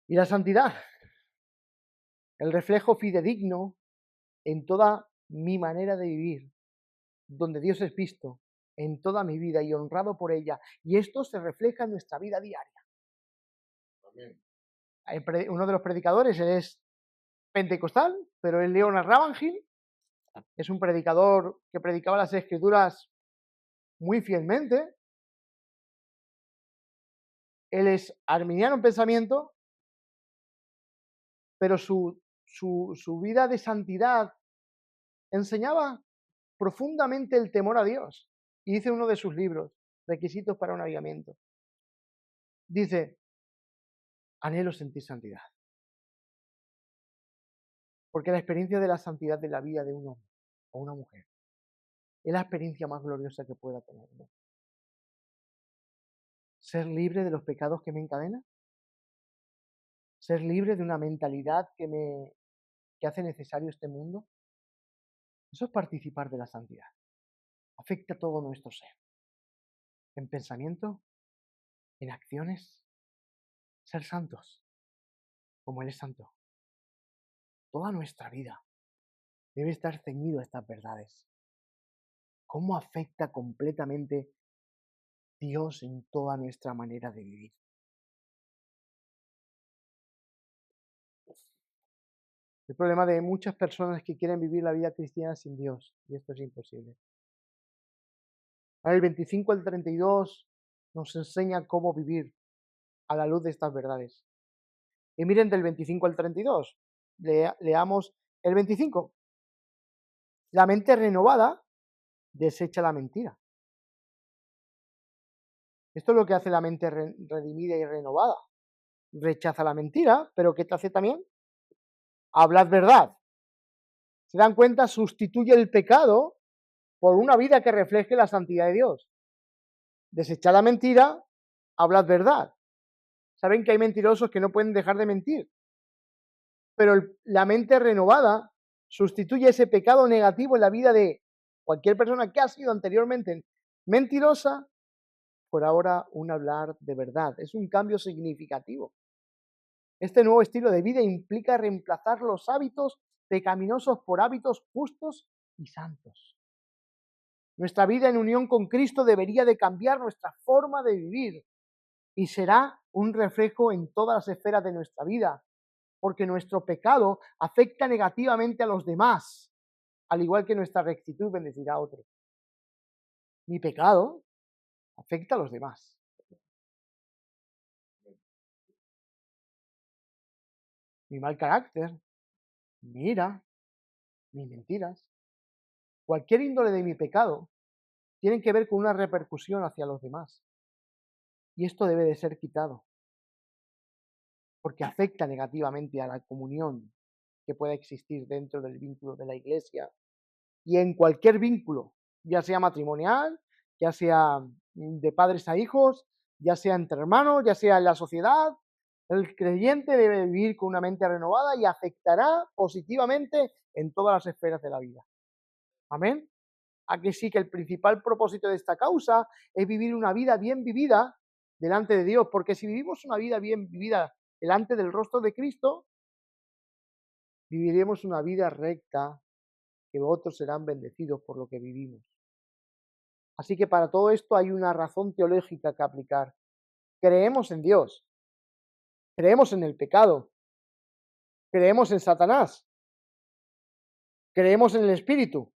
Y la santidad, el reflejo fidedigno en toda mi manera de vivir, donde Dios es visto en toda mi vida y honrado por ella. Y esto se refleja en nuestra vida diaria. Amén. Uno de los predicadores es pentecostal, pero es Leonard Ravenhill. Es un predicador que predicaba las Escrituras muy fielmente. Él es arminiano en pensamiento, pero su vida de santidad enseñaba profundamente el temor a Dios. Y dice uno de sus libros, Requisitos para un avivamiento. Dice, Anhelo sentir santidad. Porque la experiencia de la santidad de la vida de un hombre o una mujer es la experiencia más gloriosa que pueda tener, ¿no? Ser libre de los pecados que me encadenan, ser libre de una mentalidad que hace necesario este mundo, eso es participar de la santidad. Afecta todo nuestro ser, en pensamiento, en acciones, ser santos, como Él es santo. Toda nuestra vida debe estar ceñido a estas verdades. ¿Cómo afecta completamente Dios en toda nuestra manera de vivir? El problema de muchas personas que quieren vivir la vida cristiana sin Dios, y esto es imposible. Ahora, el 25 al 32 nos enseña cómo vivir a la luz de estas verdades. Y miren del 25 al 32, leamos el 25. La mente renovada desecha la mentira. Esto es lo que hace la mente redimida y renovada. Rechaza la mentira, pero ¿qué te hace también? Hablad verdad. ¿Se dan cuenta? Sustituye el pecado por una vida que refleje la santidad de Dios. Desechad la mentira, hablad verdad. Saben que hay mentirosos que no pueden dejar de mentir. Pero la mente renovada sustituye ese pecado negativo en la vida de cualquier persona que ha sido anteriormente mentirosa por ahora un hablar de verdad. Es un cambio significativo. Este nuevo estilo de vida implica reemplazar los hábitos pecaminosos por hábitos justos y santos. Nuestra vida en unión con Cristo debería de cambiar nuestra forma de vivir y será un reflejo en todas las esferas de nuestra vida, porque nuestro pecado afecta negativamente a los demás, al igual que nuestra rectitud bendecirá a otros. Mi pecado afecta a los demás. Mi mal carácter, mi ira, mis mentiras, cualquier índole de mi pecado tienen que ver con una repercusión hacia los demás. Y esto debe de ser quitado, porque afecta negativamente a la comunión que pueda existir dentro del vínculo de la iglesia y en cualquier vínculo, ya sea matrimonial, ya sea de padres a hijos, ya sea entre hermanos, ya sea en la sociedad. El creyente debe vivir con una mente renovada y afectará positivamente en todas las esferas de la vida. Amén. A que sí que el principal propósito de esta causa es vivir una vida bien vivida delante de Dios, porque si vivimos una vida bien vivida delante del rostro de Cristo, viviremos una vida recta, que otros serán bendecidos por lo que vivimos. Así que para todo esto hay una razón teológica que aplicar. Creemos en Dios, creemos en el pecado, creemos en Satanás, creemos en el Espíritu.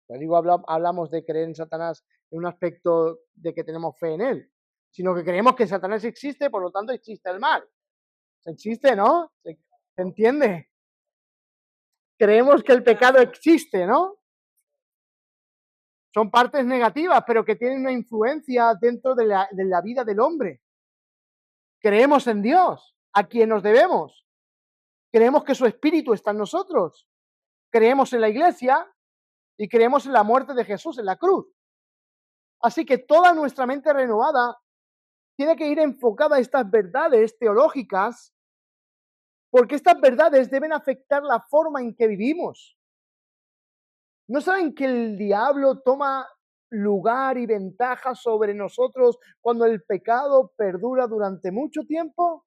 Ya digo, hablamos de creer en Satanás en un aspecto de que tenemos fe en él, sino que creemos que Satanás existe, por lo tanto existe el mal. Existe, ¿no? ¿Se entiende? Creemos que el pecado existe, ¿no? Son partes negativas, pero que tienen una influencia dentro de la vida del hombre. Creemos en Dios, a quien nos debemos. Creemos que su espíritu está en nosotros. Creemos en la iglesia y creemos en la muerte de Jesús en la cruz. Así que toda nuestra mente renovada tiene que ir enfocada a estas verdades teológicas, porque estas verdades deben afectar la forma en que vivimos. ¿No saben que el diablo toma lugar y ventaja sobre nosotros cuando el pecado perdura durante mucho tiempo?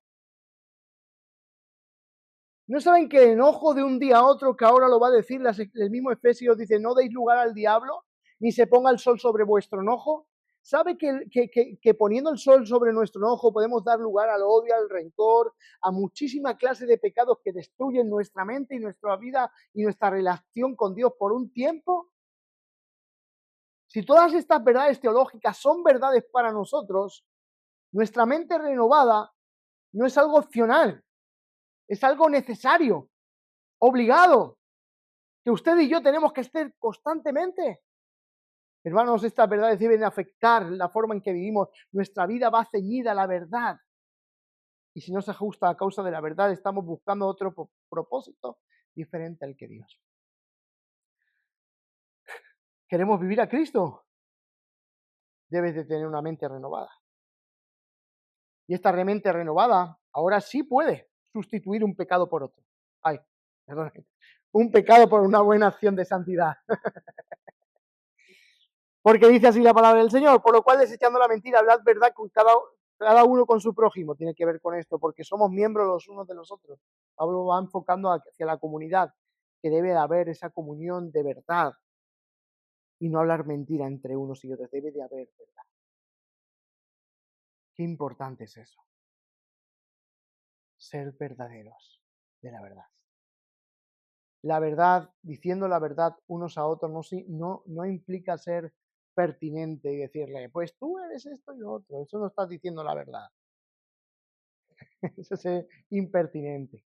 ¿No saben que el enojo de un día a otro, que ahora lo va a decir el mismo Efesios, dice, no deis lugar al diablo, ni se ponga el sol sobre vuestro enojo? ¿Sabe que poniendo el sol sobre nuestro enojo podemos dar lugar al odio, al rencor, a muchísima clase de pecados que destruyen nuestra mente y nuestra vida y nuestra relación con Dios por un tiempo? Si todas estas verdades teológicas son verdades para nosotros, nuestra mente renovada no es algo opcional, es algo necesario, obligado, que usted y yo tenemos que estar constantemente. Hermanos, estas verdades deben afectar la forma en que vivimos. Nuestra vida va ceñida a la verdad. Y si no se ajusta a causa de la verdad, estamos buscando otro propósito diferente al que Dios. ¿Queremos vivir a Cristo? Debes de tener una mente renovada. Y esta mente renovada ahora sí puede sustituir un pecado por otro. Ay, perdón. Un pecado por una buena acción de santidad. Porque dice así la palabra del Señor, por lo cual desechando la mentira, hablad verdad con cada uno con su prójimo. Tiene que ver con esto, porque somos miembros los unos de los otros. Pablo va enfocando hacia la comunidad, que debe de haber esa comunión de verdad y no hablar mentira entre unos y otros. Debe de haber verdad. Qué importante es eso. Ser verdaderos de la verdad. La verdad, diciendo la verdad unos a otros, no implica ser pertinente y decirle, pues tú eres esto y lo otro. Eso no estás diciendo la verdad. Eso es impertinente.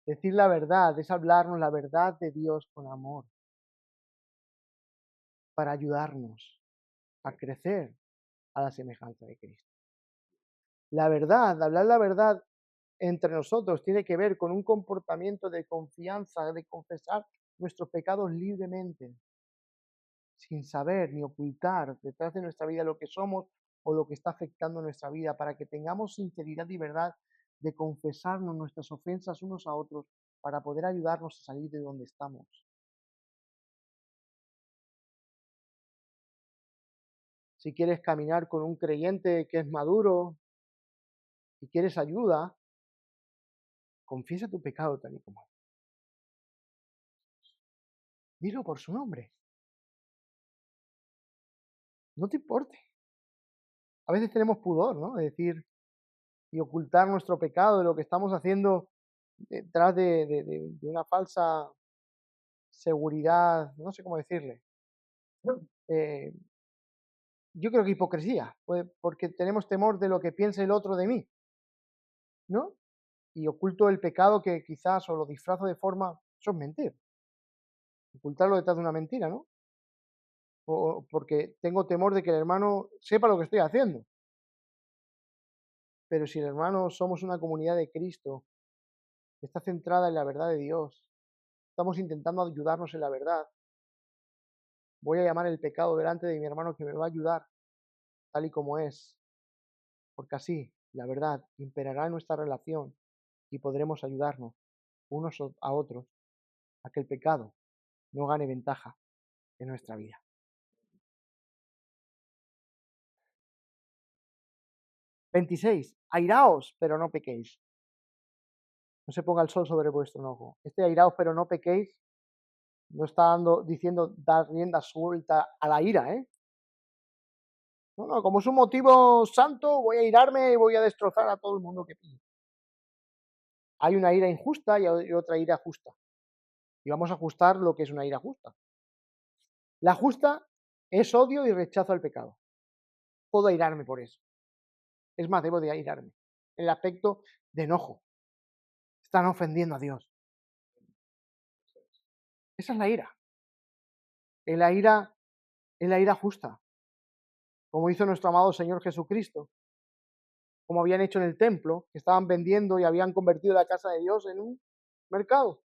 Decir la verdad es hablarnos la verdad de Dios con amor, para ayudarnos a crecer a la semejanza de Cristo. La verdad, hablar la verdad entre nosotros tiene que ver con un comportamiento de confianza, de confesar nuestros pecados libremente, sin saber ni ocultar detrás de nuestra vida lo que somos o lo que está afectando nuestra vida, para que tengamos sinceridad y verdad de confesarnos nuestras ofensas unos a otros para poder ayudarnos a salir de donde estamos. Si quieres caminar con un creyente que es maduro y quieres ayuda, confiesa tu pecado tal y como es. Dilo por su nombre. No te importe. A veces tenemos pudor, ¿no? De decir y ocultar nuestro pecado, de lo que estamos haciendo detrás de una falsa seguridad, no sé cómo decirle. Eh, yo creo que hipocresía, pues, porque tenemos temor de lo que piense el otro de mí, ¿no? Y oculto el pecado que quizás o lo disfrazo de forma, eso es mentir, ocultarlo detrás de una mentira, ¿no? O porque tengo temor de que el hermano sepa lo que estoy haciendo. Pero si el hermano somos una comunidad de Cristo, que está centrada en la verdad de Dios, estamos intentando ayudarnos en la verdad, voy a llamar el pecado delante de mi hermano que me va a ayudar tal y como es, porque así la verdad imperará en nuestra relación y podremos ayudarnos unos a otros a que el pecado no gane ventaja en nuestra vida. 26. Airaos, pero no pequéis. No se ponga el sol sobre vuestro enojo. Este airaos, pero no pequéis, no está diciendo dar rienda suelta a la ira, ¿eh? No, como es un motivo santo, voy a irarme y voy a destrozar a todo el mundo que pille. Hay una ira injusta y hay otra ira justa. Y vamos a ajustar lo que es una ira justa. La justa es odio y rechazo al pecado. Puedo airarme por eso. Es más, debo de airarme. En el aspecto de enojo. Están ofendiendo a Dios. Esa es la ira. Es la ira justa. Como hizo nuestro amado Señor Jesucristo. Como habían hecho en el templo, que estaban vendiendo y habían convertido la casa de Dios en un mercado.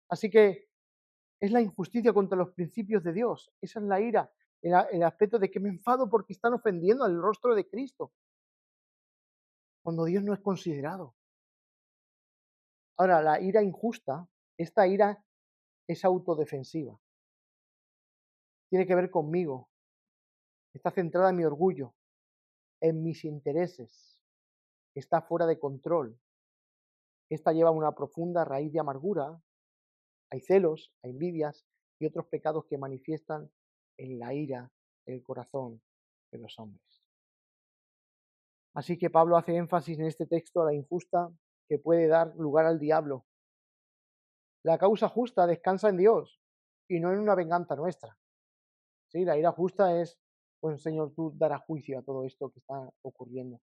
Así que es la injusticia contra los principios de Dios. Esa es la ira. El aspecto de que me enfado porque están ofendiendo al rostro de Cristo. Cuando Dios no es considerado. Ahora, la ira injusta, esta ira es autodefensiva. Tiene que ver conmigo. Está centrada en mi orgullo, en mis intereses. Está fuera de control. Esta lleva una profunda raíz de amargura. Hay celos, hay envidias y otros pecados que manifiestan en la ira, en el corazón de los hombres. Así que Pablo hace énfasis en este texto a la injusta que puede dar lugar al diablo. La causa justa descansa en Dios y no en una venganza nuestra. ¿Sí? La ira justa es, pues Señor, tú darás juicio a todo esto que está ocurriendo.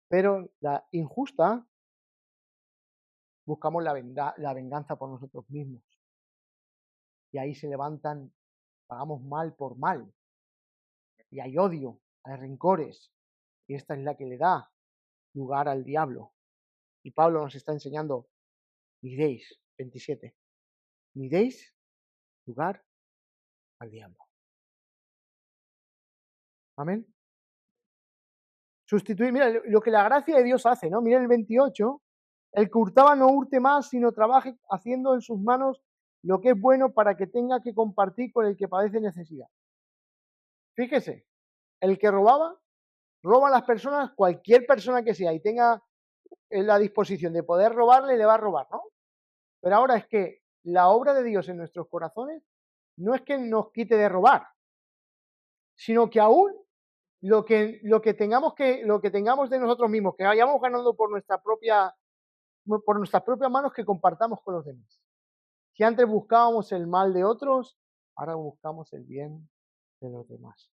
Pero la injusta, buscamos la venganza por nosotros mismos. Y ahí se levantan, pagamos mal por mal. Y hay odio, hay rencores. Y esta es la que le da lugar al diablo. Y Pablo nos está enseñando, ni deis, 27, ni deis lugar al diablo. Amén. Sustituir, mira lo que la gracia de Dios hace, ¿no? Mira el 28, el que hurtaba no hurte más, sino trabaje haciendo en sus manos lo que es bueno para que tenga que compartir con el que padece necesidad. Fíjese, el que robaba, roba a las personas, cualquier persona que sea y tenga la disposición de poder robarle, le va a robar, ¿no? Pero ahora es que la obra de Dios en nuestros corazones no es que nos quite de robar, sino que aún lo que tengamos de nosotros mismos, que hayamos ganado por nuestras propias manos, que compartamos con los demás. Si antes buscábamos el mal de otros, ahora buscamos el bien de los demás.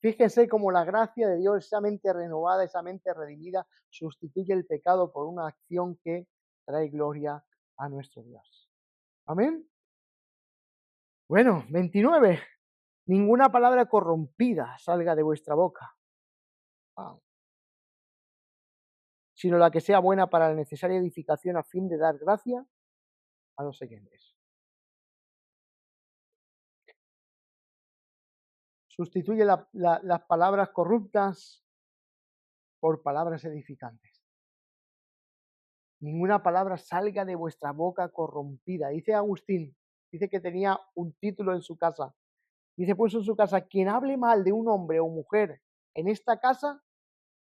Fíjense cómo la gracia de Dios, esa mente renovada, esa mente redimida, sustituye el pecado por una acción que trae gloria a nuestro Dios. Amén. Bueno, 29. Ninguna palabra corrompida salga de vuestra boca, sino la que sea buena para la necesaria edificación a fin de dar gracia a los oyentes. Sustituye las palabras corruptas por palabras edificantes. Ninguna palabra salga de vuestra boca corrompida. Dice Agustín, dice que tenía un título en su casa. Dice, puso en su casa, quien hable mal de un hombre o mujer en esta casa,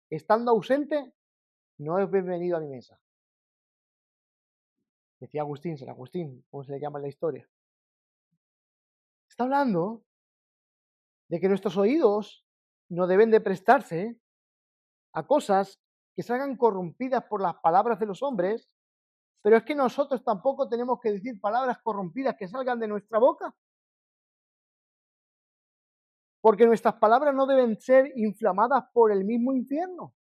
estando ausente, no es bienvenido a mi mesa. Decía Agustín, San Agustín, como se le llama en la historia. Está hablando de que nuestros oídos no deben de prestarse a cosas que salgan corrompidas por las palabras de los hombres, pero es que nosotros tampoco tenemos que decir palabras corrompidas que salgan de nuestra boca, porque nuestras palabras no deben ser inflamadas por el mismo infierno.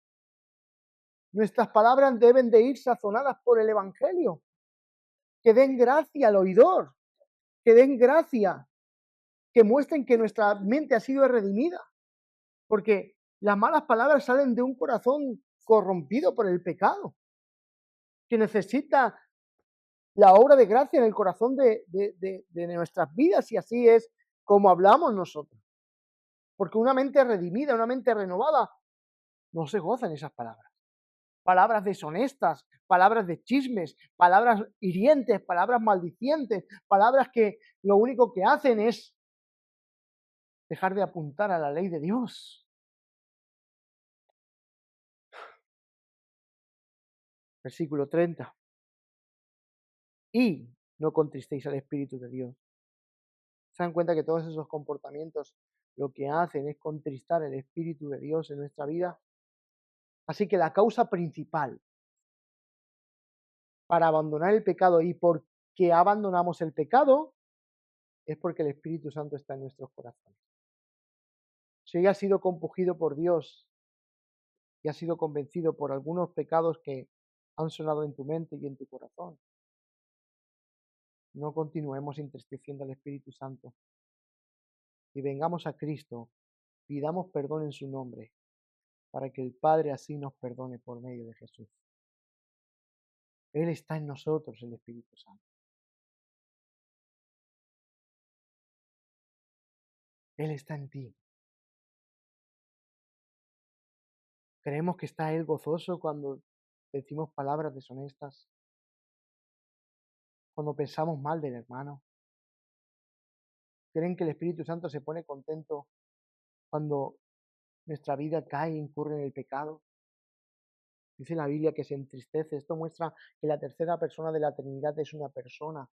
Nuestras palabras deben de ir sazonadas por el Evangelio, que den gracia al oidor, que den gracia, que muestren que nuestra mente ha sido redimida, porque las malas palabras salen de un corazón corrompido por el pecado, que necesita la obra de gracia en el corazón de nuestras vidas, y así es como hablamos nosotros. Porque una mente redimida, una mente renovada, no se goza en esas palabras. Palabras deshonestas, palabras de chismes, palabras hirientes, palabras maldicientes, palabras que lo único que hacen es dejar de apuntar a la ley de Dios. Versículo 30. Y no contristéis al Espíritu de Dios. ¿Se dan cuenta que todos esos comportamientos lo que hacen es contristar el Espíritu de Dios en nuestra vida? Así que la causa principal para abandonar el pecado y por qué abandonamos el pecado es porque el Espíritu Santo está en nuestros corazones. Si hoy has sido compungido por Dios y has sido convencido por algunos pecados que han sonado en tu mente y en tu corazón, no continuemos entristeciendo al Espíritu Santo y vengamos a Cristo, pidamos perdón en su nombre, para que el Padre así nos perdone por medio de Jesús. Él está en nosotros, el Espíritu Santo. Él está en ti. Creemos que está Él gozoso cuando decimos palabras deshonestas, cuando pensamos mal del hermano. ¿Creen que el Espíritu Santo se pone contento cuando nuestra vida cae e incurre en el pecado? Dice la Biblia que se entristece. Esto muestra que la tercera persona de la Trinidad es una persona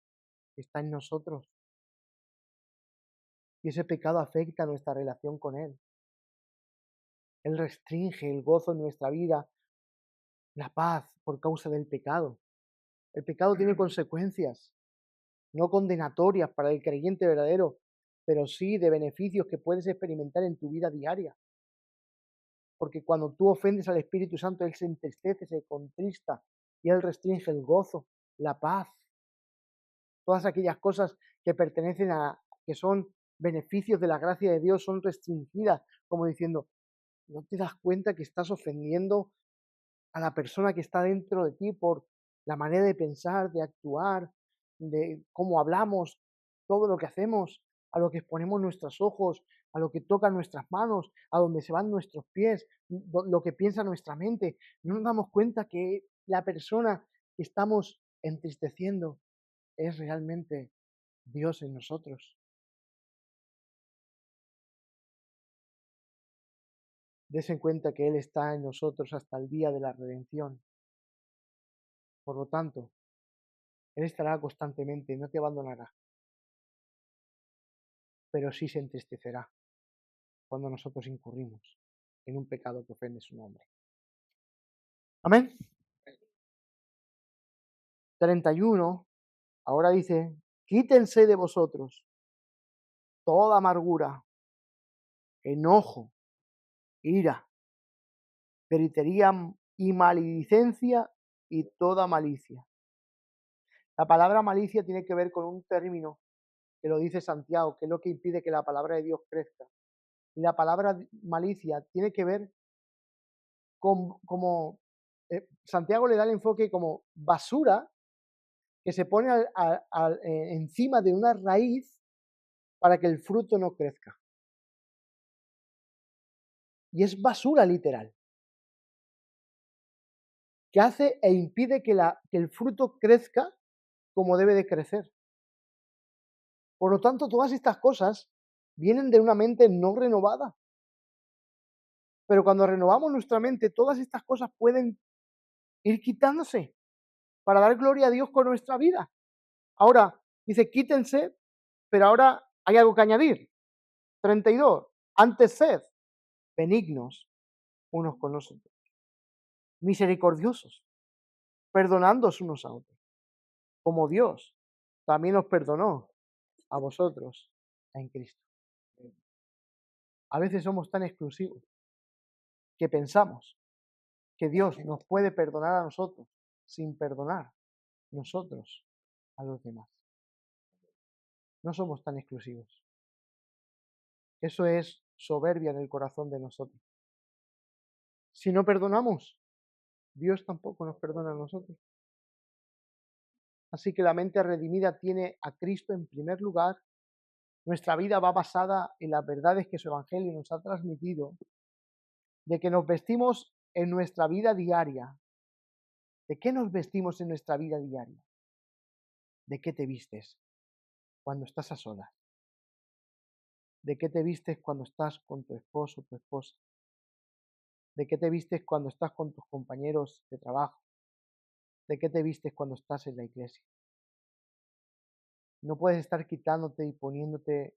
que está en nosotros. Y ese pecado afecta nuestra relación con Él. Él restringe el gozo en nuestra vida, la paz por causa del pecado. El pecado tiene consecuencias, no condenatorias para el creyente verdadero, pero sí de beneficios que puedes experimentar en tu vida diaria. Porque cuando tú ofendes al Espíritu Santo, Él se entristece, se contrista y Él restringe el gozo, la paz. Todas aquellas cosas que pertenecen que son beneficios de la gracia de Dios, son restringidas, como diciendo, ¿no te das cuenta que estás ofendiendo a la persona que está dentro de ti por la manera de pensar, de actuar, de cómo hablamos, todo lo que hacemos, a lo que exponemos nuestros ojos, a lo que tocan nuestras manos, a donde se van nuestros pies, lo que piensa nuestra mente. No nos damos cuenta que la persona que estamos entristeciendo es realmente Dios en nosotros. Des en cuenta que Él está en nosotros hasta el día de la redención. Por lo tanto, Él estará constantemente, no te abandonará, pero sí se entristecerá cuando nosotros incurrimos en un pecado que ofende su nombre. Amén. 31, ahora dice, quítense de vosotros toda amargura, enojo, ira, gritería y maledicencia y toda malicia. La palabra malicia tiene que ver con un término que lo dice Santiago, que es lo que impide que la palabra de Dios crezca. Y la palabra malicia tiene que ver con como Santiago le da el enfoque como basura que se pone encima de una raíz para que el fruto no crezca. Y es basura literal, que hace e impide que el fruto crezca como debe de crecer. Por lo tanto, todas estas cosas vienen de una mente no renovada. Pero cuando renovamos nuestra mente, todas estas cosas pueden ir quitándose para dar gloria a Dios con nuestra vida. Ahora, dice, quítense, pero ahora hay algo que añadir. 32. Antes sed benignos unos con los otros, misericordiosos, perdonándoos unos a otros, como Dios también os perdonó a vosotros en Cristo. A veces somos tan exclusivos que pensamos que Dios nos puede perdonar a nosotros sin perdonar nosotros a los demás. No somos tan exclusivos. Eso es soberbia en el corazón de nosotros. Si no perdonamos, Dios tampoco nos perdona a nosotros. Así que la mente redimida tiene a Cristo en primer lugar. Nuestra vida va basada en las verdades que su Evangelio nos ha transmitido, de que nos vestimos en nuestra vida diaria. ¿De qué nos vestimos en nuestra vida diaria? ¿De qué te vistes cuando estás a solas? ¿De qué te vistes cuando estás con tu esposo o tu esposa? ¿De qué te vistes cuando estás con tus compañeros de trabajo? ¿De qué te vistes cuando estás en la iglesia? No puedes estar quitándote y poniéndote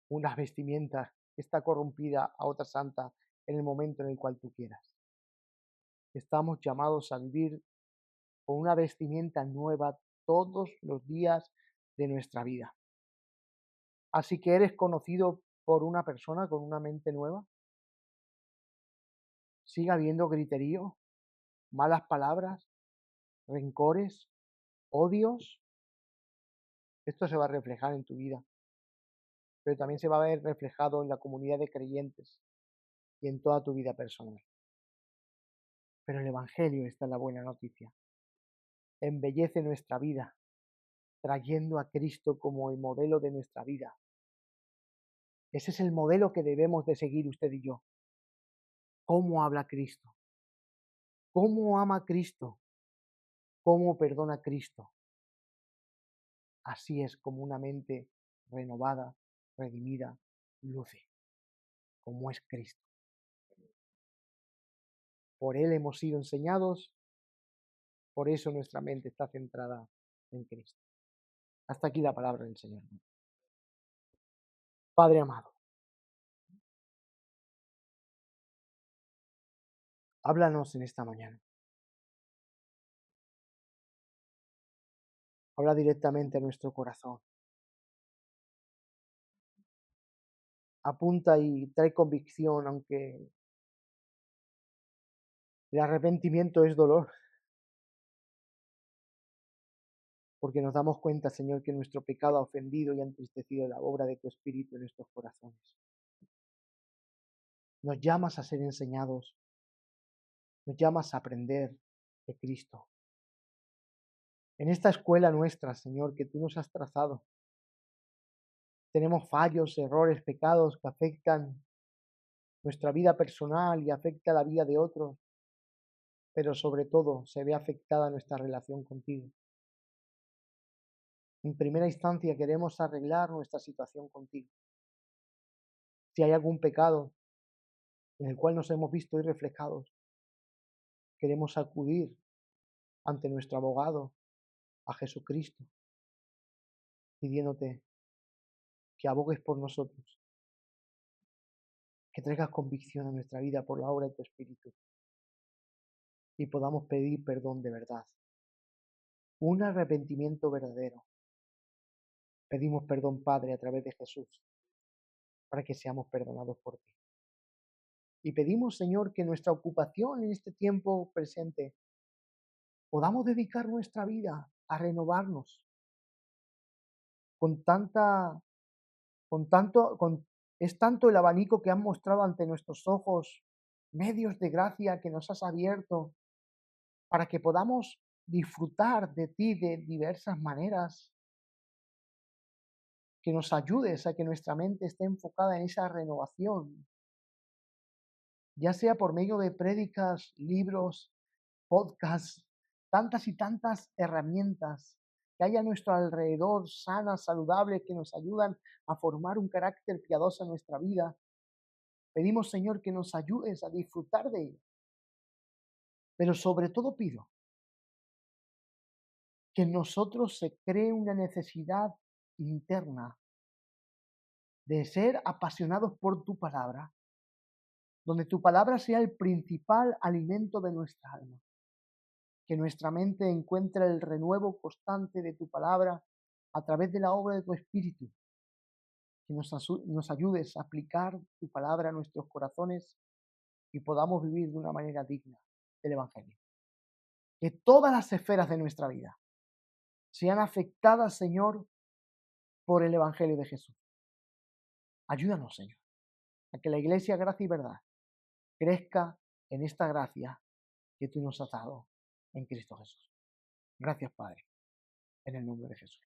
una vestimenta que está corrompida a otra santa en el momento en el cual tú quieras. Estamos llamados a vivir con una vestimenta nueva todos los días de nuestra vida. Así que eres conocido por una persona con una mente nueva. Sigue habiendo griterío, malas palabras, rencores, odios. Esto se va a reflejar en tu vida, pero también se va a ver reflejado en la comunidad de creyentes y en toda tu vida personal. Pero el Evangelio está en la buena noticia. Embellece nuestra vida, trayendo a Cristo como el modelo de nuestra vida. Ese es el modelo que debemos de seguir usted y yo. ¿Cómo habla Cristo? ¿Cómo ama Cristo? ¿Cómo perdona Cristo? Así es como una mente renovada, redimida, luce, como es Cristo. Por Él hemos sido enseñados, por eso nuestra mente está centrada en Cristo. Hasta aquí la palabra del Señor. Padre amado, háblanos en esta mañana. Habla directamente a nuestro corazón. Apunta y trae convicción, aunque el arrepentimiento es dolor. Porque nos damos cuenta, Señor, que nuestro pecado ha ofendido y ha entristecido la obra de tu Espíritu en nuestros corazones. Nos llamas a ser enseñados Nos llamas a aprender de Cristo. En esta escuela nuestra, Señor, que tú nos has trazado, tenemos fallos, errores, pecados que afectan nuestra vida personal y afecta la vida de otros, pero sobre todo se ve afectada nuestra relación contigo. En primera instancia queremos arreglar nuestra situación contigo. Si hay algún pecado en el cual nos hemos visto hoy reflejados, queremos acudir ante nuestro abogado, a Jesucristo, pidiéndote que abogues por nosotros, que traigas convicción a nuestra vida por la obra de tu Espíritu y podamos pedir perdón de verdad, un arrepentimiento verdadero. Pedimos perdón, Padre, a través de Jesús, para que seamos perdonados por ti. Y pedimos, Señor, que nuestra ocupación en este tiempo presente podamos dedicar nuestra vida a renovarnos con tanta, con tanto, con, es tanto el abanico que han mostrado ante nuestros ojos, medios de gracia que nos has abierto para que podamos disfrutar de ti de diversas maneras, que nos ayudes a que nuestra mente esté enfocada en esa renovación, ya sea por medio de prédicas, libros, podcasts, tantas y tantas herramientas que hay a nuestro alrededor, sanas, saludables, que nos ayudan a formar un carácter piadoso en nuestra vida. Pedimos, Señor, que nos ayudes a disfrutar de ello. Pero sobre todo pido que en nosotros se cree una necesidad interna de ser apasionados por tu palabra, donde tu palabra sea el principal alimento de nuestra alma. Que nuestra mente encuentre el renuevo constante de tu palabra a través de la obra de tu Espíritu. Que nos ayudes a aplicar tu palabra a nuestros corazones y podamos vivir de una manera digna del Evangelio. Que todas las esferas de nuestra vida sean afectadas, Señor, por el Evangelio de Jesús. Ayúdanos, Señor, a que la Iglesia Gracia y Verdad crezca en esta gracia que tú nos has dado en Cristo Jesús. Gracias, Padre, en el nombre de Jesús.